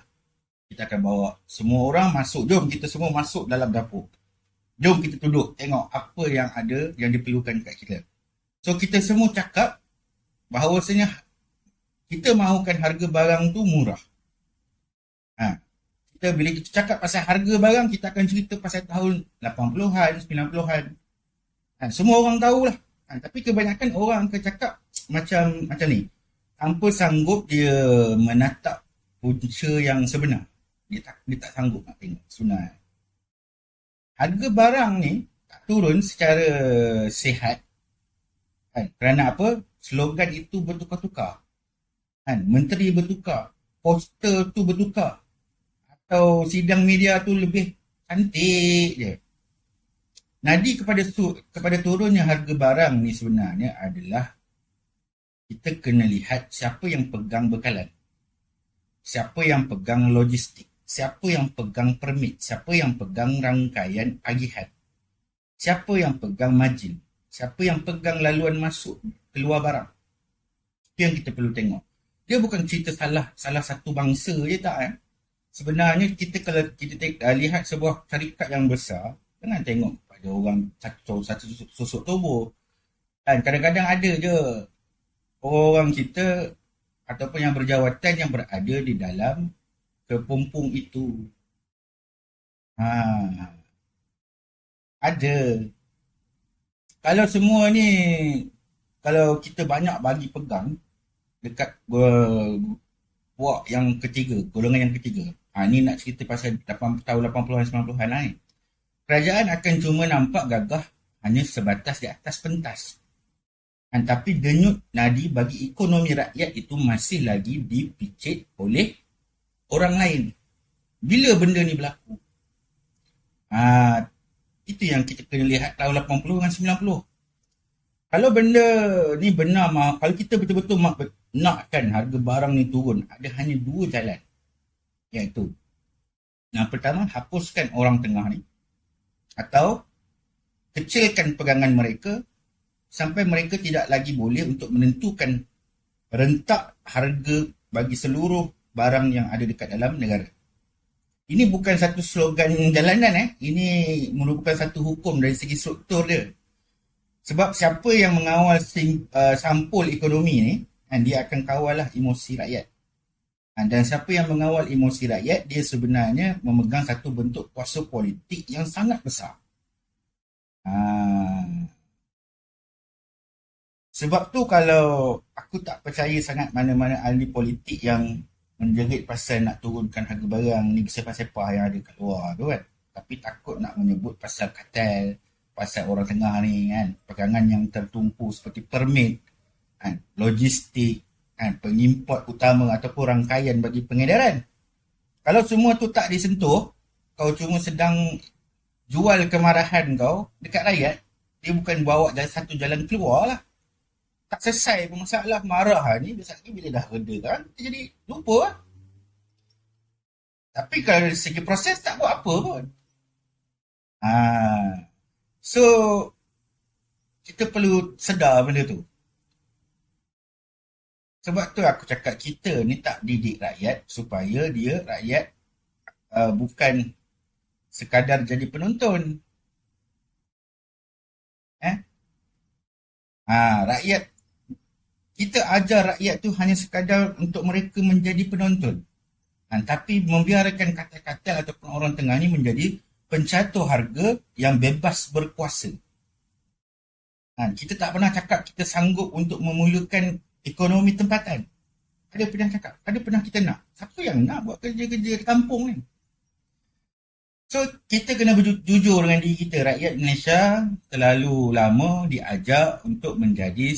C: Kita akan bawa semua orang masuk, jom kita semua masuk dalam dapur. Jom kita duduk, tengok apa yang ada, yang diperlukan kat kita. So, kita semua cakap bahawasanya kita mahukan harga barang tu murah. Bila kita cakap pasal harga barang, kita akan cerita pasal tahun 80-an, 90-an. Semua orang tahulah. Tapi kebanyakan orang akan cakap macam ni. Tanpa sanggup dia menatap punca yang sebenar. Dia tak sanggup nak tengok sebenar. Harga barang ni tak turun secara sihat. Kerana apa? Slogan itu bertukar-tukar. Menteri bertukar. Poster tu bertukar. Atau sidang media tu lebih cantik je. Nadi kepada turunnya harga barang ni sebenarnya adalah kita kena lihat siapa yang pegang bekalan. Siapa yang pegang logistik. Siapa yang pegang permit. Siapa yang pegang rangkaian agihan. Siapa yang pegang margin. Siapa yang pegang laluan masuk keluar barang. Itu yang kita perlu tengok. Dia bukan cerita salah satu bangsa je tak kan. Sebenarnya kita kalau kita lihat sebuah syarikat yang besar, jangan tengok pada orang satu susuk tubuh. Dan kadang-kadang ada je orang kita ataupun yang berjawatan yang berada di dalam kepompong itu. Ada. Kalau semua ni, kalau kita banyak bagi pegang dekat puak yang ketiga, golongan yang ketiga. Ni nak cerita pasal tahun 80-an 90-an lah ni. Kerajaan akan cuma nampak gagah hanya sebatas di atas pentas. Tapi denyut nadi bagi ekonomi rakyat itu masih lagi dipicit oleh orang lain. Bila benda ni berlaku? Itu yang kita kena lihat tahun 80 dengan 90. Kalau benda ni benar, kalau kita betul-betul nakkan harga barang ni turun, ada hanya dua jalan. Iaitu, yang pertama, hapuskan orang tengah ni. Atau, kecilkan pegangan mereka sampai mereka tidak lagi boleh untuk menentukan rentak harga bagi seluruh barang yang ada dekat dalam negara. Ini bukan satu slogan jalanan. Ini merupakan satu hukum dari segi struktur dia. Sebab siapa yang mengawal sampul ekonomi ni, dia akan kawal lah emosi rakyat. Dan siapa yang mengawal emosi rakyat, dia sebenarnya memegang satu bentuk kuasa politik yang sangat besar. Sebab tu kalau aku tak percaya sangat mana-mana ahli politik yang menjerit pasal nak turunkan harga barang ni sepah-sepah yang ada kat luar tu kan. Tapi takut nak menyebut pasal kartel, pasal orang tengah ni kan. Pegangan yang tertumpu seperti permit, kan, logistik, kan, pengimport utama ataupun rangkaian bagi pengedaran. Kalau semua tu tak disentuh, kau cuma sedang jual kemarahan kau dekat rakyat, dia bukan bawa satu jalan keluar lah. Tak selesai pun masalah marah ni, biasa lagi bila dah reda kan, kita jadi lupa lah. Tapi kalau dari segi proses tak buat apa pun. So, kita perlu sedar benda tu. Sebab tu aku cakap kita ni tak didik rakyat supaya dia rakyat bukan sekadar jadi penonton. Rakyat, kita ajar rakyat tu hanya sekadar untuk mereka menjadi penonton. Tapi membiarkan katil-katil ataupun orang tengah ni menjadi pencatur harga yang bebas berkuasa. Kita tak pernah cakap kita sanggup untuk memulakan ekonomi tempatan. Ada pernah cakap? Ada pernah kita nak? Siapa yang nak buat kerja-kerja di kampung ni? So, kita kena jujur dengan diri kita. Rakyat Malaysia terlalu lama diajar untuk menjadi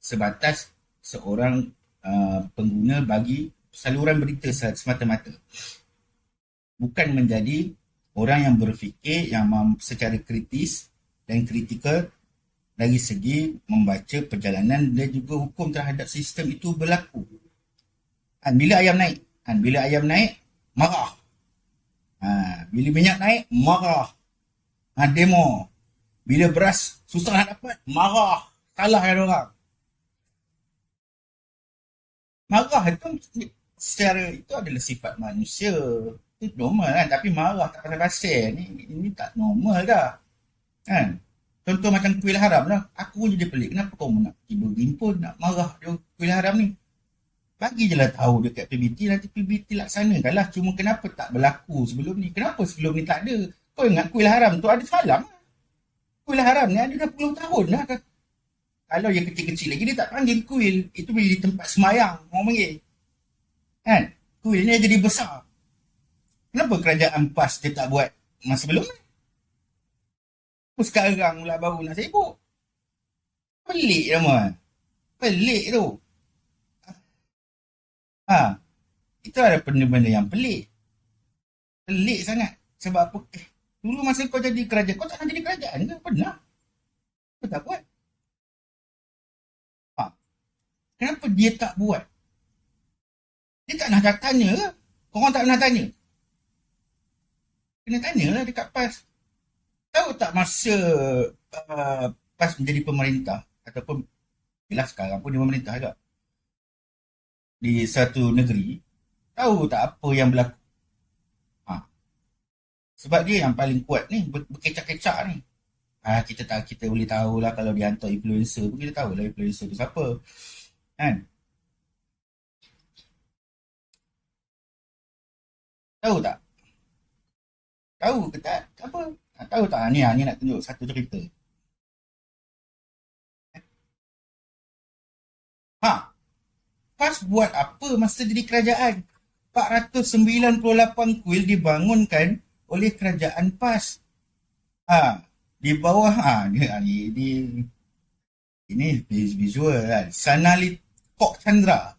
C: sebatas seorang pengguna bagi saluran berita semata-mata. Bukan menjadi orang yang berfikir yang secara kritis dan kritikal dari segi membaca perjalanan dan juga hukum terhadap sistem itu berlaku. Bila ayam naik, marah. Bila minyak naik, marah. Demo. Bila beras susah nak dapat, marah. Salah kan orang. Marah itu adalah sifat manusia. Itu normal kan. Tapi marah tak pasal-pasal ni tak normal dah. Kan? Contoh macam kuil haram lah. Aku pun jadi pelik. Kenapa kau nak tiba himpun nak marah dia kuil haram ni? Bagi je lah tahu dekat PBT, nanti PBT laksanakan lah. Cuma kenapa tak berlaku sebelum ni? Kenapa sebelum ni tak ada? Kau ingat kuil haram tu ada semalam? Kuil haram ni ada dah puluh tahun lah. Kalau yang kecil-kecil lagi, dia tak panggil kuil. Itu boleh di tempat semayang, orang panggil. Kan? Kuil ni jadi besar. Kenapa kerajaan PAS dia tak buat masa sebelum ni? Sekarang pula baru nak sibuk. Pelik nama. Pelik tu. Itu ada benda-benda yang pelik. Pelik sangat. Sebab apa? Dulu masa kau jadi kerajaan, kau tak nak jadi kerajaan ke? Pernah. Kau tak buat. Ha. Kenapa dia tak buat? Dia tak nak tanya ke? Korang tak pernah tanya? Kena tanyalah dekat PAS. Tahu tak masa PAS menjadi pemerintah, ataupun yelah sekarang pun dia pemerintah juga, di satu negeri, tahu tak apa yang berlaku? Sebab dia yang paling kuat ni, berkecak-kecak ni. Kita boleh tahulah kalau dia hantar influencer pun kita tahulah influencer tu siapa. Kan? Tahu tak? Tahu ke tak? Apa? Tahu tak? Ni nak tunjuk satu cerita. PAS buat apa masa jadi kerajaan? 498 kuil dibangunkan oleh kerajaan PAS. Di bawah ini visual kan. Sanali Kok Chandra.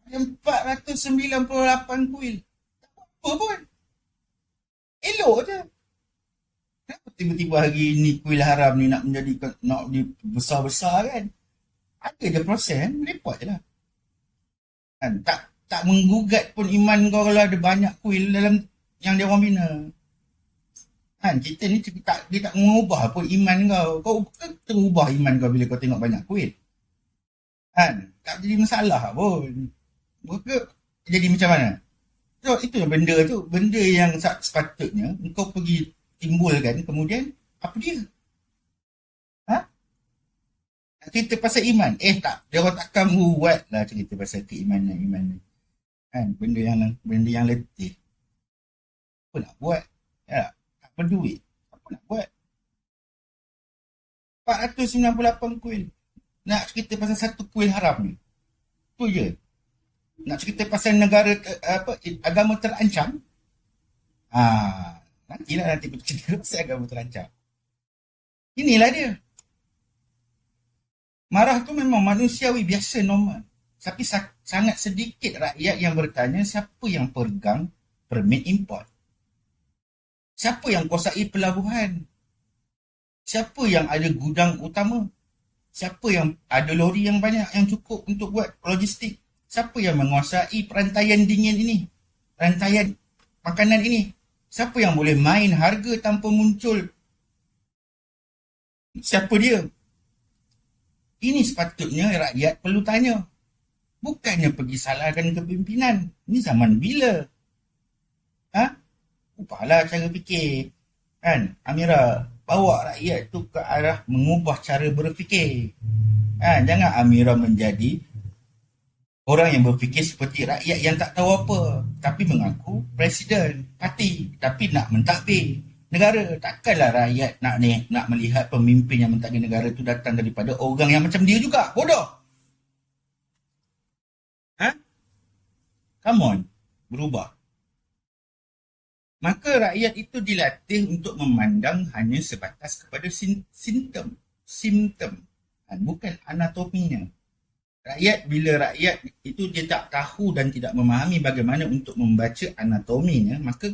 C: 498 kuil. Tak apa pun. Elok je. Kenapa tiba-tiba hari ni kuil haram ni nak besar-besar kan? Ada je proses kan? Repot je lah. Kan? Tak menggugat pun iman kau kalau ada banyak kuil dalam yang dia orang bina. Kan? Kita ni dia tak mengubah pun iman kau. Kau terubah iman kau bila kau tengok banyak kuil. Kan? Tak jadi masalah pun. Maka jadi macam mana? So, itu yang benda tu. Benda yang sepatutnya kau pergi timbulkan, kemudian apa dia? Nak cerita pasal iman? Tak. Dia orang takkan buat lah cerita pasal keimanan. Kan? Benda yang letih. Apa nak buat? Ya, tak berduit. Apa nak buat? 498 kuil. Nak cerita pasal satu kuil haram ni. Tu je. Nak cerita pasal negara agama terancam. Nanti aku cerita pasal agama terancam. Inilah dia. Marah tu memang manusiawi, biasa, normal. Tapi sangat sedikit rakyat yang bertanya siapa yang pegang permit import. Siapa yang kuasai pelabuhan? Siapa yang ada gudang utama? Siapa yang ada lori yang banyak, yang cukup untuk buat logistik? Siapa yang menguasai perantaian dingin ini? Perantaian makanan ini? Siapa yang boleh main harga tanpa muncul? Siapa dia? Ini sepatutnya rakyat perlu tanya. Bukannya pergi salahkan kepimpinan. Ini zaman bila? Ubahlah cara fikir. Kan? Amira, bawa rakyat tu ke arah mengubah cara berfikir. Jangan Amira menjadi orang yang berfikir seperti rakyat yang tak tahu apa. Tapi mengaku presiden parti. Tapi nak mentadbir negara. Takkanlah rakyat nak melihat pemimpin yang mentadbir negara tu datang daripada orang yang macam dia juga. Bodoh. Come on. Berubah. Maka rakyat itu dilatih untuk memandang hanya sebatas kepada simptom. Bukan anatominya. Bila rakyat itu dia tak tahu dan tidak memahami bagaimana untuk membaca anatominya, maka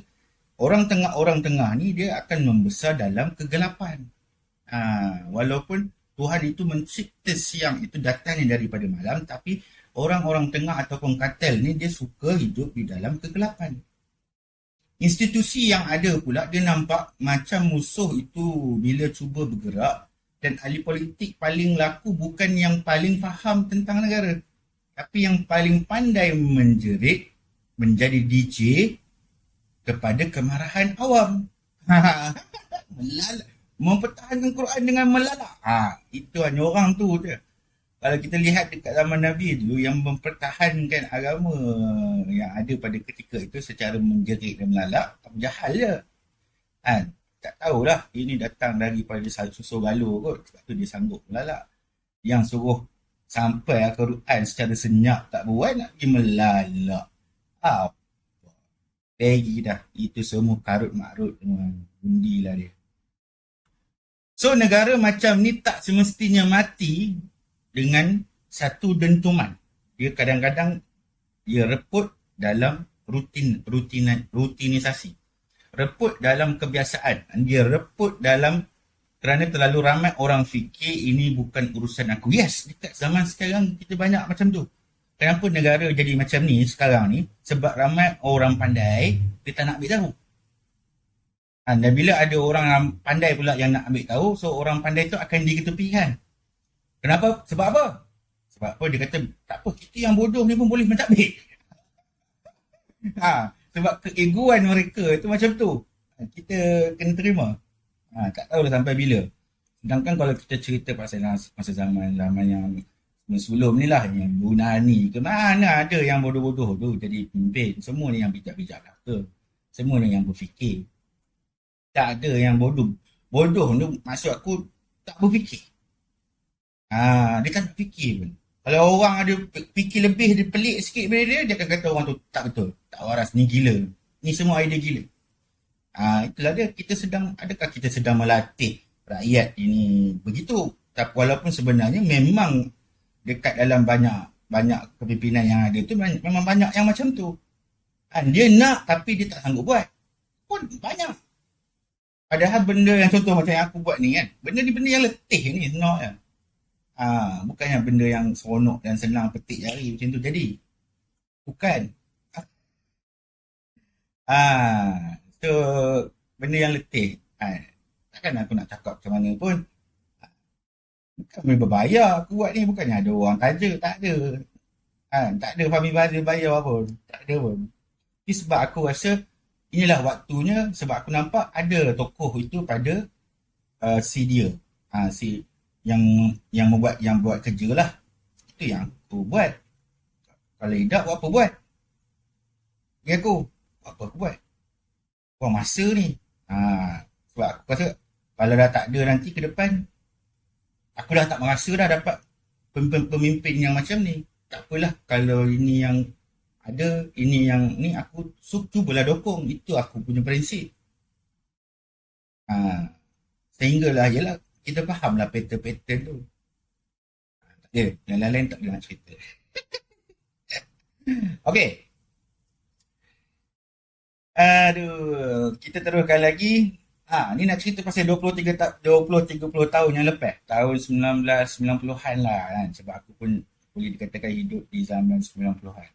C: orang tengah ni dia akan membesar dalam kegelapan. Walaupun Tuhan itu mencipta siang itu datangnya daripada malam, tapi orang-orang tengah ataupun kartel ni dia suka hidup di dalam kegelapan. Institusi yang ada pula dia nampak macam musuh itu bila cuba bergerak, dan ahli politik paling laku bukan yang paling faham tentang negara, tapi yang paling pandai menjerit, menjadi DJ kepada kemarahan awam. Melalak. Mempertahankan Quran dengan melalak. Itu hanya orang tu je. Kalau kita lihat dekat zaman Nabi dulu yang mempertahankan agama yang ada pada ketika itu secara menjerit dan melalak, Abu Jahal je. Tak tahulah ini datang daripada susu galuh kot. Sebab tu dia sanggup melalak. Yang suruh sampai Al-Quran secara senyap tak buat, nak pergi melalak. Apa? Lagi dah. Itu semua karut-marut. Bundilah dia. So negara macam ni tak semestinya mati dengan satu dentuman. Dia kadang-kadang dia reput dalam rutinisasi. reput dalam kebiasaan. Dia reput dalam kerana terlalu ramai orang fikir ini bukan urusan aku. Yes, dekat zaman sekarang kita banyak macam tu. Kenapa negara jadi macam ni sekarang ni? Sebab ramai orang pandai, dia tak nak ambil tahu. Dan bila ada orang yang pandai pula yang nak ambil tahu, so orang pandai tu akan diketepikan. Kenapa? Sebab apa? Sebab apa? Dia kata, tak apa, kita yang bodoh ni pun boleh mentadbir. Sebab keegoan mereka tu macam tu. Kita kena terima. Tak tahulah sampai bila. Sedangkan kalau kita cerita pasal masa zaman yang sebelum ni lah, yang Yunani ke mana ada yang bodoh-bodoh tu jadi pemimpin. Semua ni yang bijak-bijak ke. Semua ni yang berfikir. Tak ada yang bodoh. Bodoh tu maksud aku tak berfikir. Dia tak nak fikir pun. Kalau orang ada fikir lebih, dia pelik sikit benda dia akan kata orang tu tak betul. Tak waras, ni gila. Ni semua idea gila. Itulah dia, adakah kita sedang melatih rakyat ini begitu? Tapi walaupun sebenarnya memang dekat dalam banyak kepimpinan yang ada tu memang banyak yang macam tu. Dia nak tapi dia tak sanggup buat. Pun banyak. Padahal benda yang contoh macam yang aku buat ni kan, benda ni benda yang letih ni sebenarnya. Bukannya benda yang seronok dan senang petik jari macam tu jadi. Bukan. So benda yang letih. Takkan aku nak cakap macam mana pun. Bukan benda berbayar aku buat ni. Bukannya ada orang taja. Tak ada. Tak ada Fahmi Bazir bayar apa. Tak ada pun. Ini sebab aku rasa inilah waktunya. Sebab aku nampak ada tokoh itu pada si dia. Si yang buat kerja lah. Itu yang aku buat. Kalau tidak buat apa buat? Dia aku. Apa aku buat? Buang masa ni. Sebab aku rasa kalau dah tak ada nanti ke depan, aku dah tak merasa dah dapat pemimpin yang macam ni. Tak apalah kalau ini yang ada, ini yang ni aku cubalah dukung. Itu aku punya prinsip. Sehinggalah ialah kita fahamlah pattern-pattern tu. Tak ada. Yang lain-lain tak ada nak cerita. Okey. Kita teruskan lagi. Ni nak cerita pasal 20-30 tahun yang lepas. Tahun 1990-an lah kan. Sebab aku pun boleh dikatakan hidup di zaman 90-an.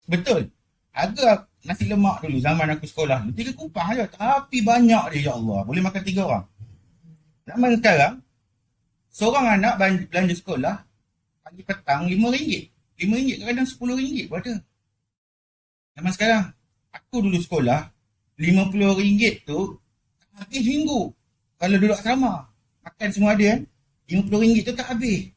C: Betul. Harga nasi lemak dulu zaman aku sekolah 3 kupang je. Tapi banyak dia, ya Allah. Boleh makan 3 orang. Zaman sekarang, seorang anak belanja sekolah pagi petang RM5. RM5 kadang RM10 pun ada. Zaman sekarang, aku dulu sekolah RM50 tu habis minggu. Kalau duduk asrama, makan semua ada kan, RM50 tu tak habis.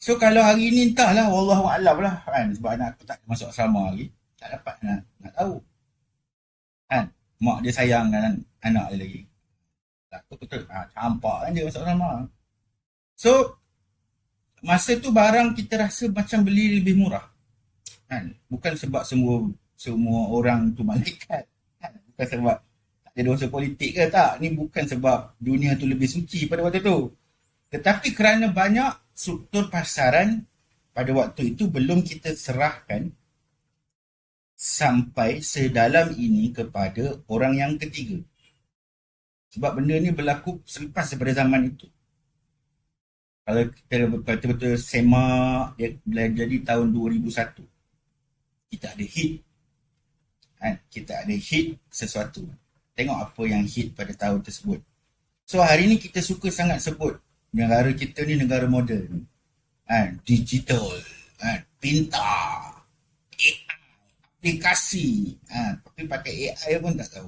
C: So kalau hari ni entahlah, wallahualam lah kan, sebab anak aku tak masuk asrama lagi, tak dapat nak tahu kan. Mak dia sayang dengan anak dia lagi. Aku betul campak kan dia masuk asrama. So masa tu barang kita rasa macam beli lebih murah kan. Bukan sebab semua orang tu malaikat kan? Bukan sebab tak ada dosa politik ke, tak. Ni bukan sebab dunia tu lebih suci pada waktu tu, tetapi kerana banyak struktur pasaran pada waktu itu belum kita serahkan sampai sedalam ini kepada orang yang ketiga. Sebab benda ni berlaku selepas daripada zaman itu. Kalau kita betul-betul semak, dia jadi tahun 2001. Kita ada hit. Kita ada hit sesuatu. Tengok apa yang hit pada tahun tersebut. So hari ni kita suka sangat sebut negara kita ni negara moden. Digital. Pintar. AI. Aplikasi. Tapi pakai AI pun tak tahu.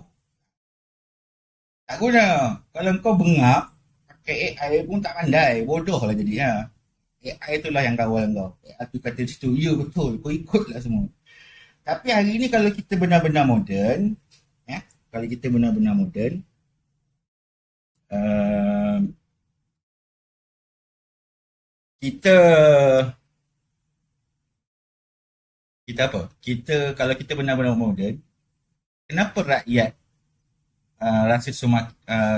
C: Tak guna. Kalau kau bengap, pakai AI pun tak pandai. Bodoh lah jadi. AI itulah yang kawal kau. AI tu kata situ, ya betul. Kau ikutlah semua. Tapi hari ni kalau kita benar-benar moden, kalau kita benar-benar moden, kita apa? Kalau kita benar-benar moden, kenapa rakyat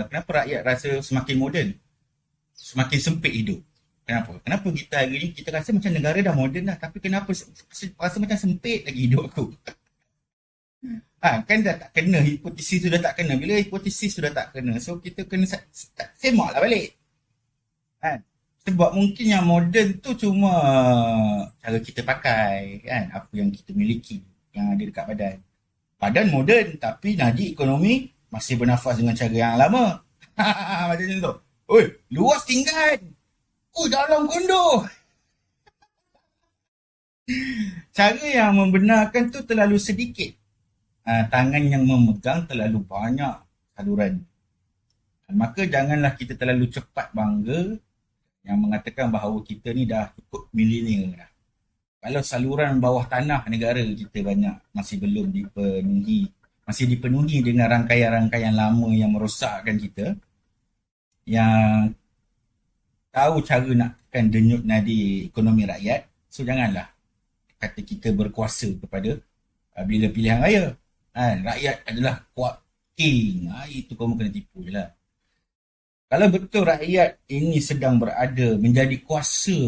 C: kenapa rakyat rasa semakin moden, semakin sempit hidup? Kenapa? Kenapa kita hari ni kita rasa macam negara dah moden dah, tapi kenapa rasa macam sempit lagi hidup aku? Kan dah tak kena, hipotesis tu dah tak kena. Bila hipotesis tu dah tak kena, so kita kena semak lah balik. Kan? Sebab mungkin yang moden tu cuma cara kita pakai, kan? Apa yang kita miliki, yang ada dekat badan. Badan moden, tapi nadi ekonomi masih bernafas dengan cara yang lama. Macam tu. Oi, luas tingkat. Dalam kondo. Cara yang membenarkan tu terlalu sedikit. Tangan yang memegang terlalu banyak saluran. Maka janganlah kita terlalu cepat bangga yang mengatakan bahawa kita ni dah cukup milenial dah. Kalau saluran bawah tanah negara kita banyak masih belum dipenuhi, masih dipenuhi dengan rangkaian-rangkaian lama yang merosakkan kita, yang tahu cara nak tekan denyut nadi ekonomi rakyat. So janganlah kata kita berkuasa kepada bila pilihan raya. Rakyat adalah kuat king. Itu kamu kena tipu je lah. Kalau betul rakyat ini sedang berada menjadi kuasa,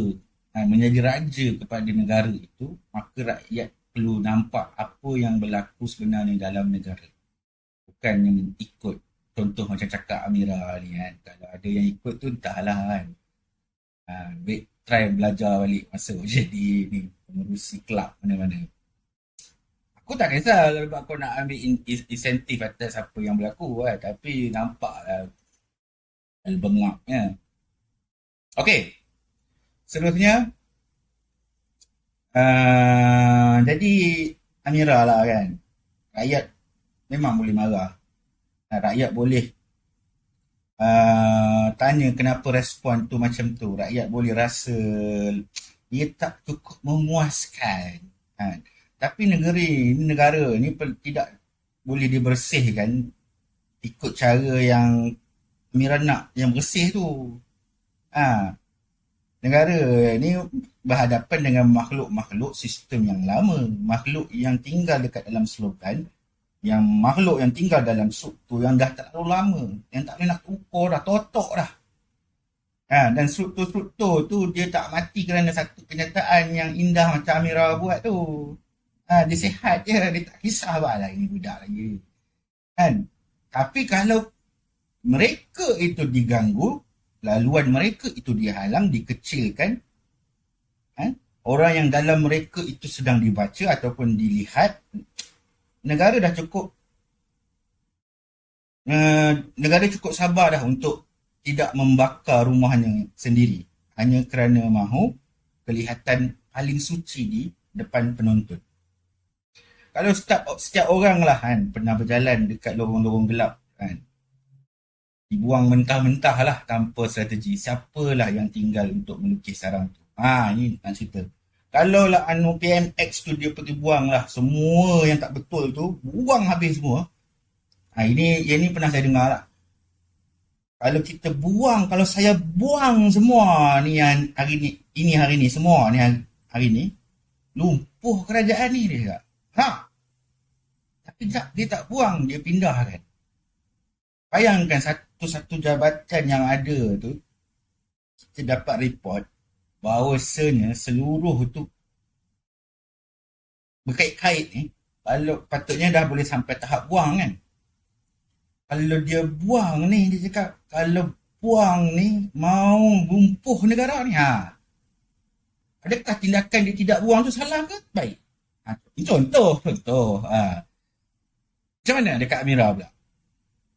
C: menjadi raja kepada negara itu, maka rakyat perlu nampak apa yang berlaku sebenarnya dalam negara. Bukan yang ikut. Contoh macam cakap Amira ni kan. Kalau ada yang ikut tu entahlah kan. Try belajar balik masa jadi ni pengurusi kelab mana-mana. Aku tak kisah kalau aku nak ambil insentif atas apa yang berlaku kan. Tapi nampaklah bengaknya. Okey. Seterusnya jadi Amira lah kan. Rakyat memang boleh marah. Rakyat boleh tanya kenapa respon tu macam tu. Rakyat boleh rasa dia tak cukup memuaskan. Tapi negara ni tidak boleh dibersihkan ikut cara yang Amira nak, yang bersih tu. Negara ni berhadapan dengan makhluk-makhluk sistem yang lama. Makhluk yang tinggal dekat dalam slogan, yang makhluk yang tinggal dalam struktur yang dah tak terlalu lama, yang tak boleh nak ukur dah, totok dah. Dan struktur-struktur tu dia tak mati kerana satu kenyataan yang indah macam Amira buat tu. Dia sihat je, dia tak kisah lah ini budak lagi. Tapi kalau mereka itu diganggu, laluan mereka itu dihalang, dikecilkan, orang yang dalam mereka itu sedang dibaca ataupun dilihat, negara dah cukup negara cukup sabar dah untuk tidak membakar rumahnya sendiri hanya kerana mahu kelihatan paling suci di depan penonton. Kalau setiap orang lah pernah berjalan dekat lorong-lorong gelap dibuang mentah-mentah lah tanpa strategi, siapalah yang tinggal untuk melukis sarang tu? Ini nak cerita. Kalau lah PMX tu dia pergi buang lah semua yang tak betul tu, buang habis semua. Ini pernah saya dengar lah. Kalau kita buang, kalau saya buang semua ni yang hari ni, semua ni hari ni, lumpuh kerajaan ni dia cakap. Tapi dia tak buang, dia pindah kan. Bayangkan satu jabatan yang ada tu, kita dapat report bahawasanya seluruh tu berkait-kait ni, kalau patutnya dah boleh sampai tahap buang kan. Kalau dia buang ni, dia cakap kalau buang ni mau lumpuh negara ni. Adakah tindakan dia tidak buang tu salah ke baik? Contoh. Macam mana dekat Amira pula?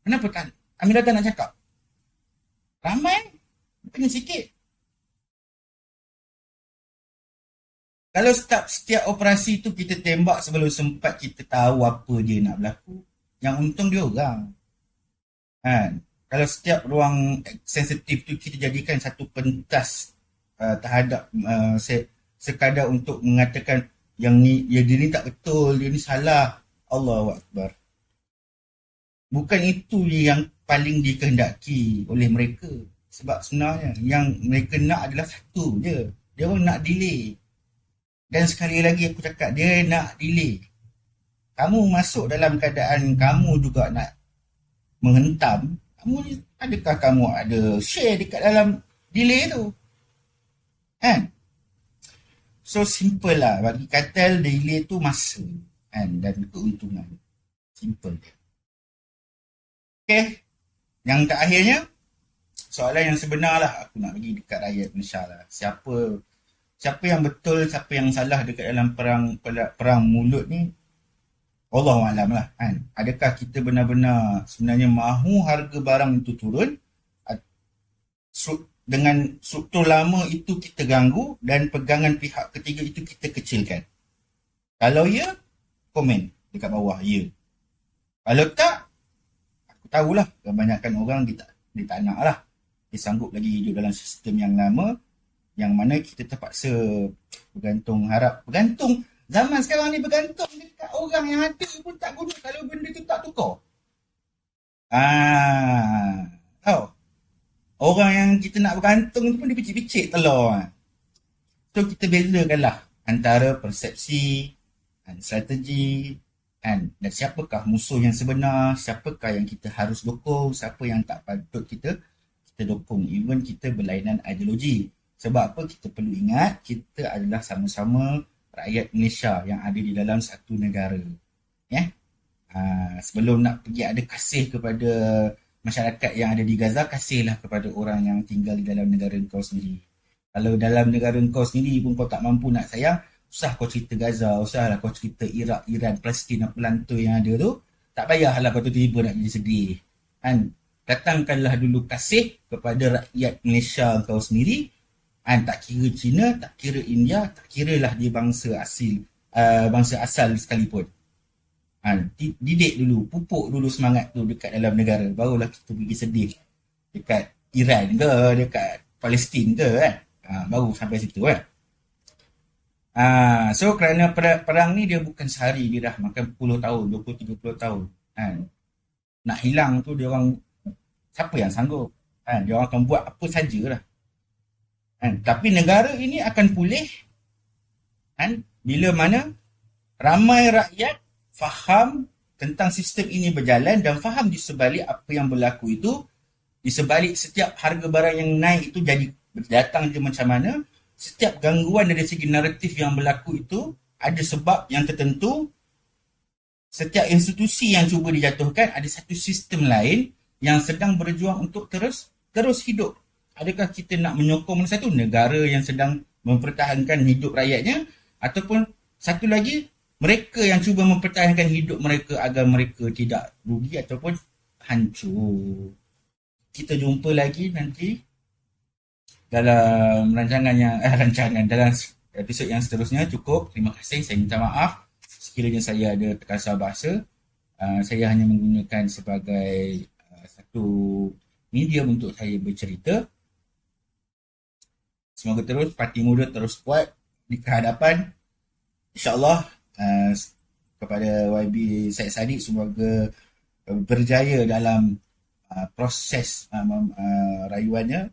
C: Kenapa tak Amira tak nak cakap? Ramai, kena sikit. Kalau setiap operasi tu kita tembak sebelum sempat kita tahu apa dia nak berlaku, yang untung dia orang. Kalau setiap ruang sensitif tu kita jadikan satu pentas terhadap sekadar untuk mengatakan yang ni, dia ni tak betul, dia ni salah. Allahu Akbar. Bukan itu yang paling dikehendaki oleh mereka. Sebab sebenarnya yang mereka nak adalah satu je. Dia orang nak delay. Dan sekali lagi aku cakap, dia nak delay. Kamu masuk dalam keadaan kamu juga nak menghentam. Adakah kamu ada share dekat dalam delay tu? Kan? So simple lah. Bagi kartel, delay tu masa. Kan? Dan keuntungan. Simple dia. Okay. Yang terakhirnya, soalan yang sebenar lah aku nak bagi dekat rakyat Malaysia lah. Siapa yang betul, siapa yang salah dekat dalam perang mulut ni, Allahualam lah kan. Adakah kita benar-benar sebenarnya mahu harga barang itu turun dengan struktur lama itu kita ganggu dan pegangan pihak ketiga itu kita kecilkan? Kalau ya, komen dekat bawah ya. Kalau tak, aku tahulah kebanyakan orang dia tak nak lah. Dia sanggup lagi hidup dalam sistem yang lama yang mana kita terpaksa bergantung. Zaman sekarang ni bergantung dekat orang yang ada pun tak guna kalau benda tu tak tukar. Tahu? Orang yang kita nak bergantung tu pun dia picit-picit telur. So kita bezakanlah antara persepsi dan strategi dan siapakah musuh yang sebenar, siapakah yang kita harus dukung, siapa yang tak patut kita dukung. Even kita berlainan ideologi. Sebab apa? Kita perlu ingat kita adalah sama-sama rakyat Malaysia yang ada di dalam satu negara. Sebelum nak pergi ada kasih kepada masyarakat yang ada di Gaza, kasihlah kepada orang yang tinggal di dalam negara kau sendiri. Kalau dalam negara kau sendiri pun kau tak mampu nak sayang, usah kau cerita Gaza, usahlah kau cerita Iraq, Iran, Palestin, pelantui yang ada tu. Tak payahlah kau tiba-tiba nak jadi sedih. Kan? Datangkanlah dulu kasih kepada rakyat Malaysia kau sendiri. Tak kira Cina, tak kira India, tak kiralah dia bangsa asal sekalipun. Didik dulu, pupuk dulu semangat tu dekat dalam negara. Barulah kita pergi sedih dekat Iran ke, dekat Palestin ke kan. Baru sampai situ kan. So kerana perang ni dia bukan sehari, dia dah makan 10 tahun, 20-30 tahun. Nak hilang tu dia orang, siapa yang sanggup? Dia orang akan buat apa sajalah. Tapi negara ini akan pulih bila mana ramai rakyat faham tentang sistem ini berjalan dan faham di sebalik apa yang berlaku itu, di sebalik setiap harga barang yang naik itu jadi datang je macam mana, setiap gangguan dari segi naratif yang berlaku itu ada sebab yang tertentu. Setiap institusi yang cuba dijatuhkan ada satu sistem lain yang sedang berjuang untuk terus hidup. Adakah kita nak menyokong satu negara yang sedang mempertahankan hidup rakyatnya, ataupun satu lagi mereka yang cuba mempertahankan hidup mereka agar mereka tidak rugi ataupun hancur. Kita jumpa lagi nanti dalam rancangan dalam episod yang seterusnya. Cukup, terima kasih, saya minta maaf sekiranya saya ada terkasar bahasa. Saya hanya menggunakan sebagai satu medium untuk saya bercerita. Semoga terus parti muda terus kuat di kehadapan. InsyaAllah kepada YB Syed Saddiq semoga berjaya dalam proses rayuannya.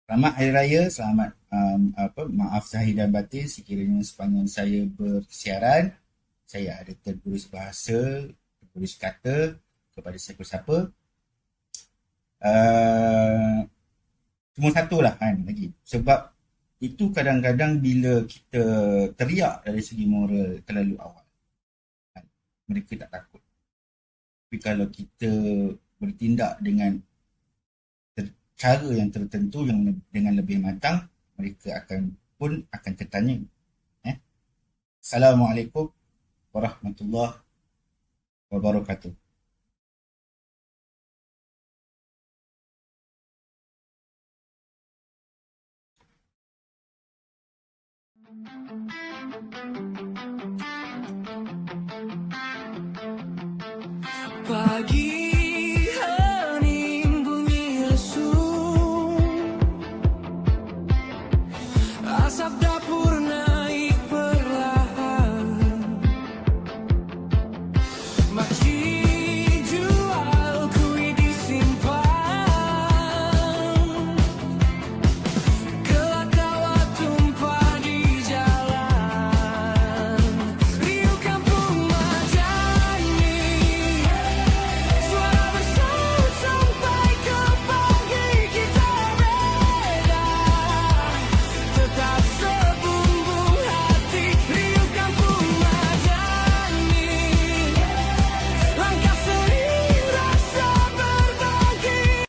C: Selamat Hari Raya, selamat maaf zahir dan batin sekiranya sepanjang saya bersiaran saya ada tergurus bahasa, tergurus kata kepada siapa-siapa. Cuma satulah lagi. Sebab itu kadang-kadang bila kita teriak dari segi moral terlalu awal, mereka tak takut. Tapi kalau kita bertindak dengan cara yang tertentu yang dengan lebih matang, mereka akan tertanya. Assalamualaikum warahmatullahi wabarakatuh.
B: Pagi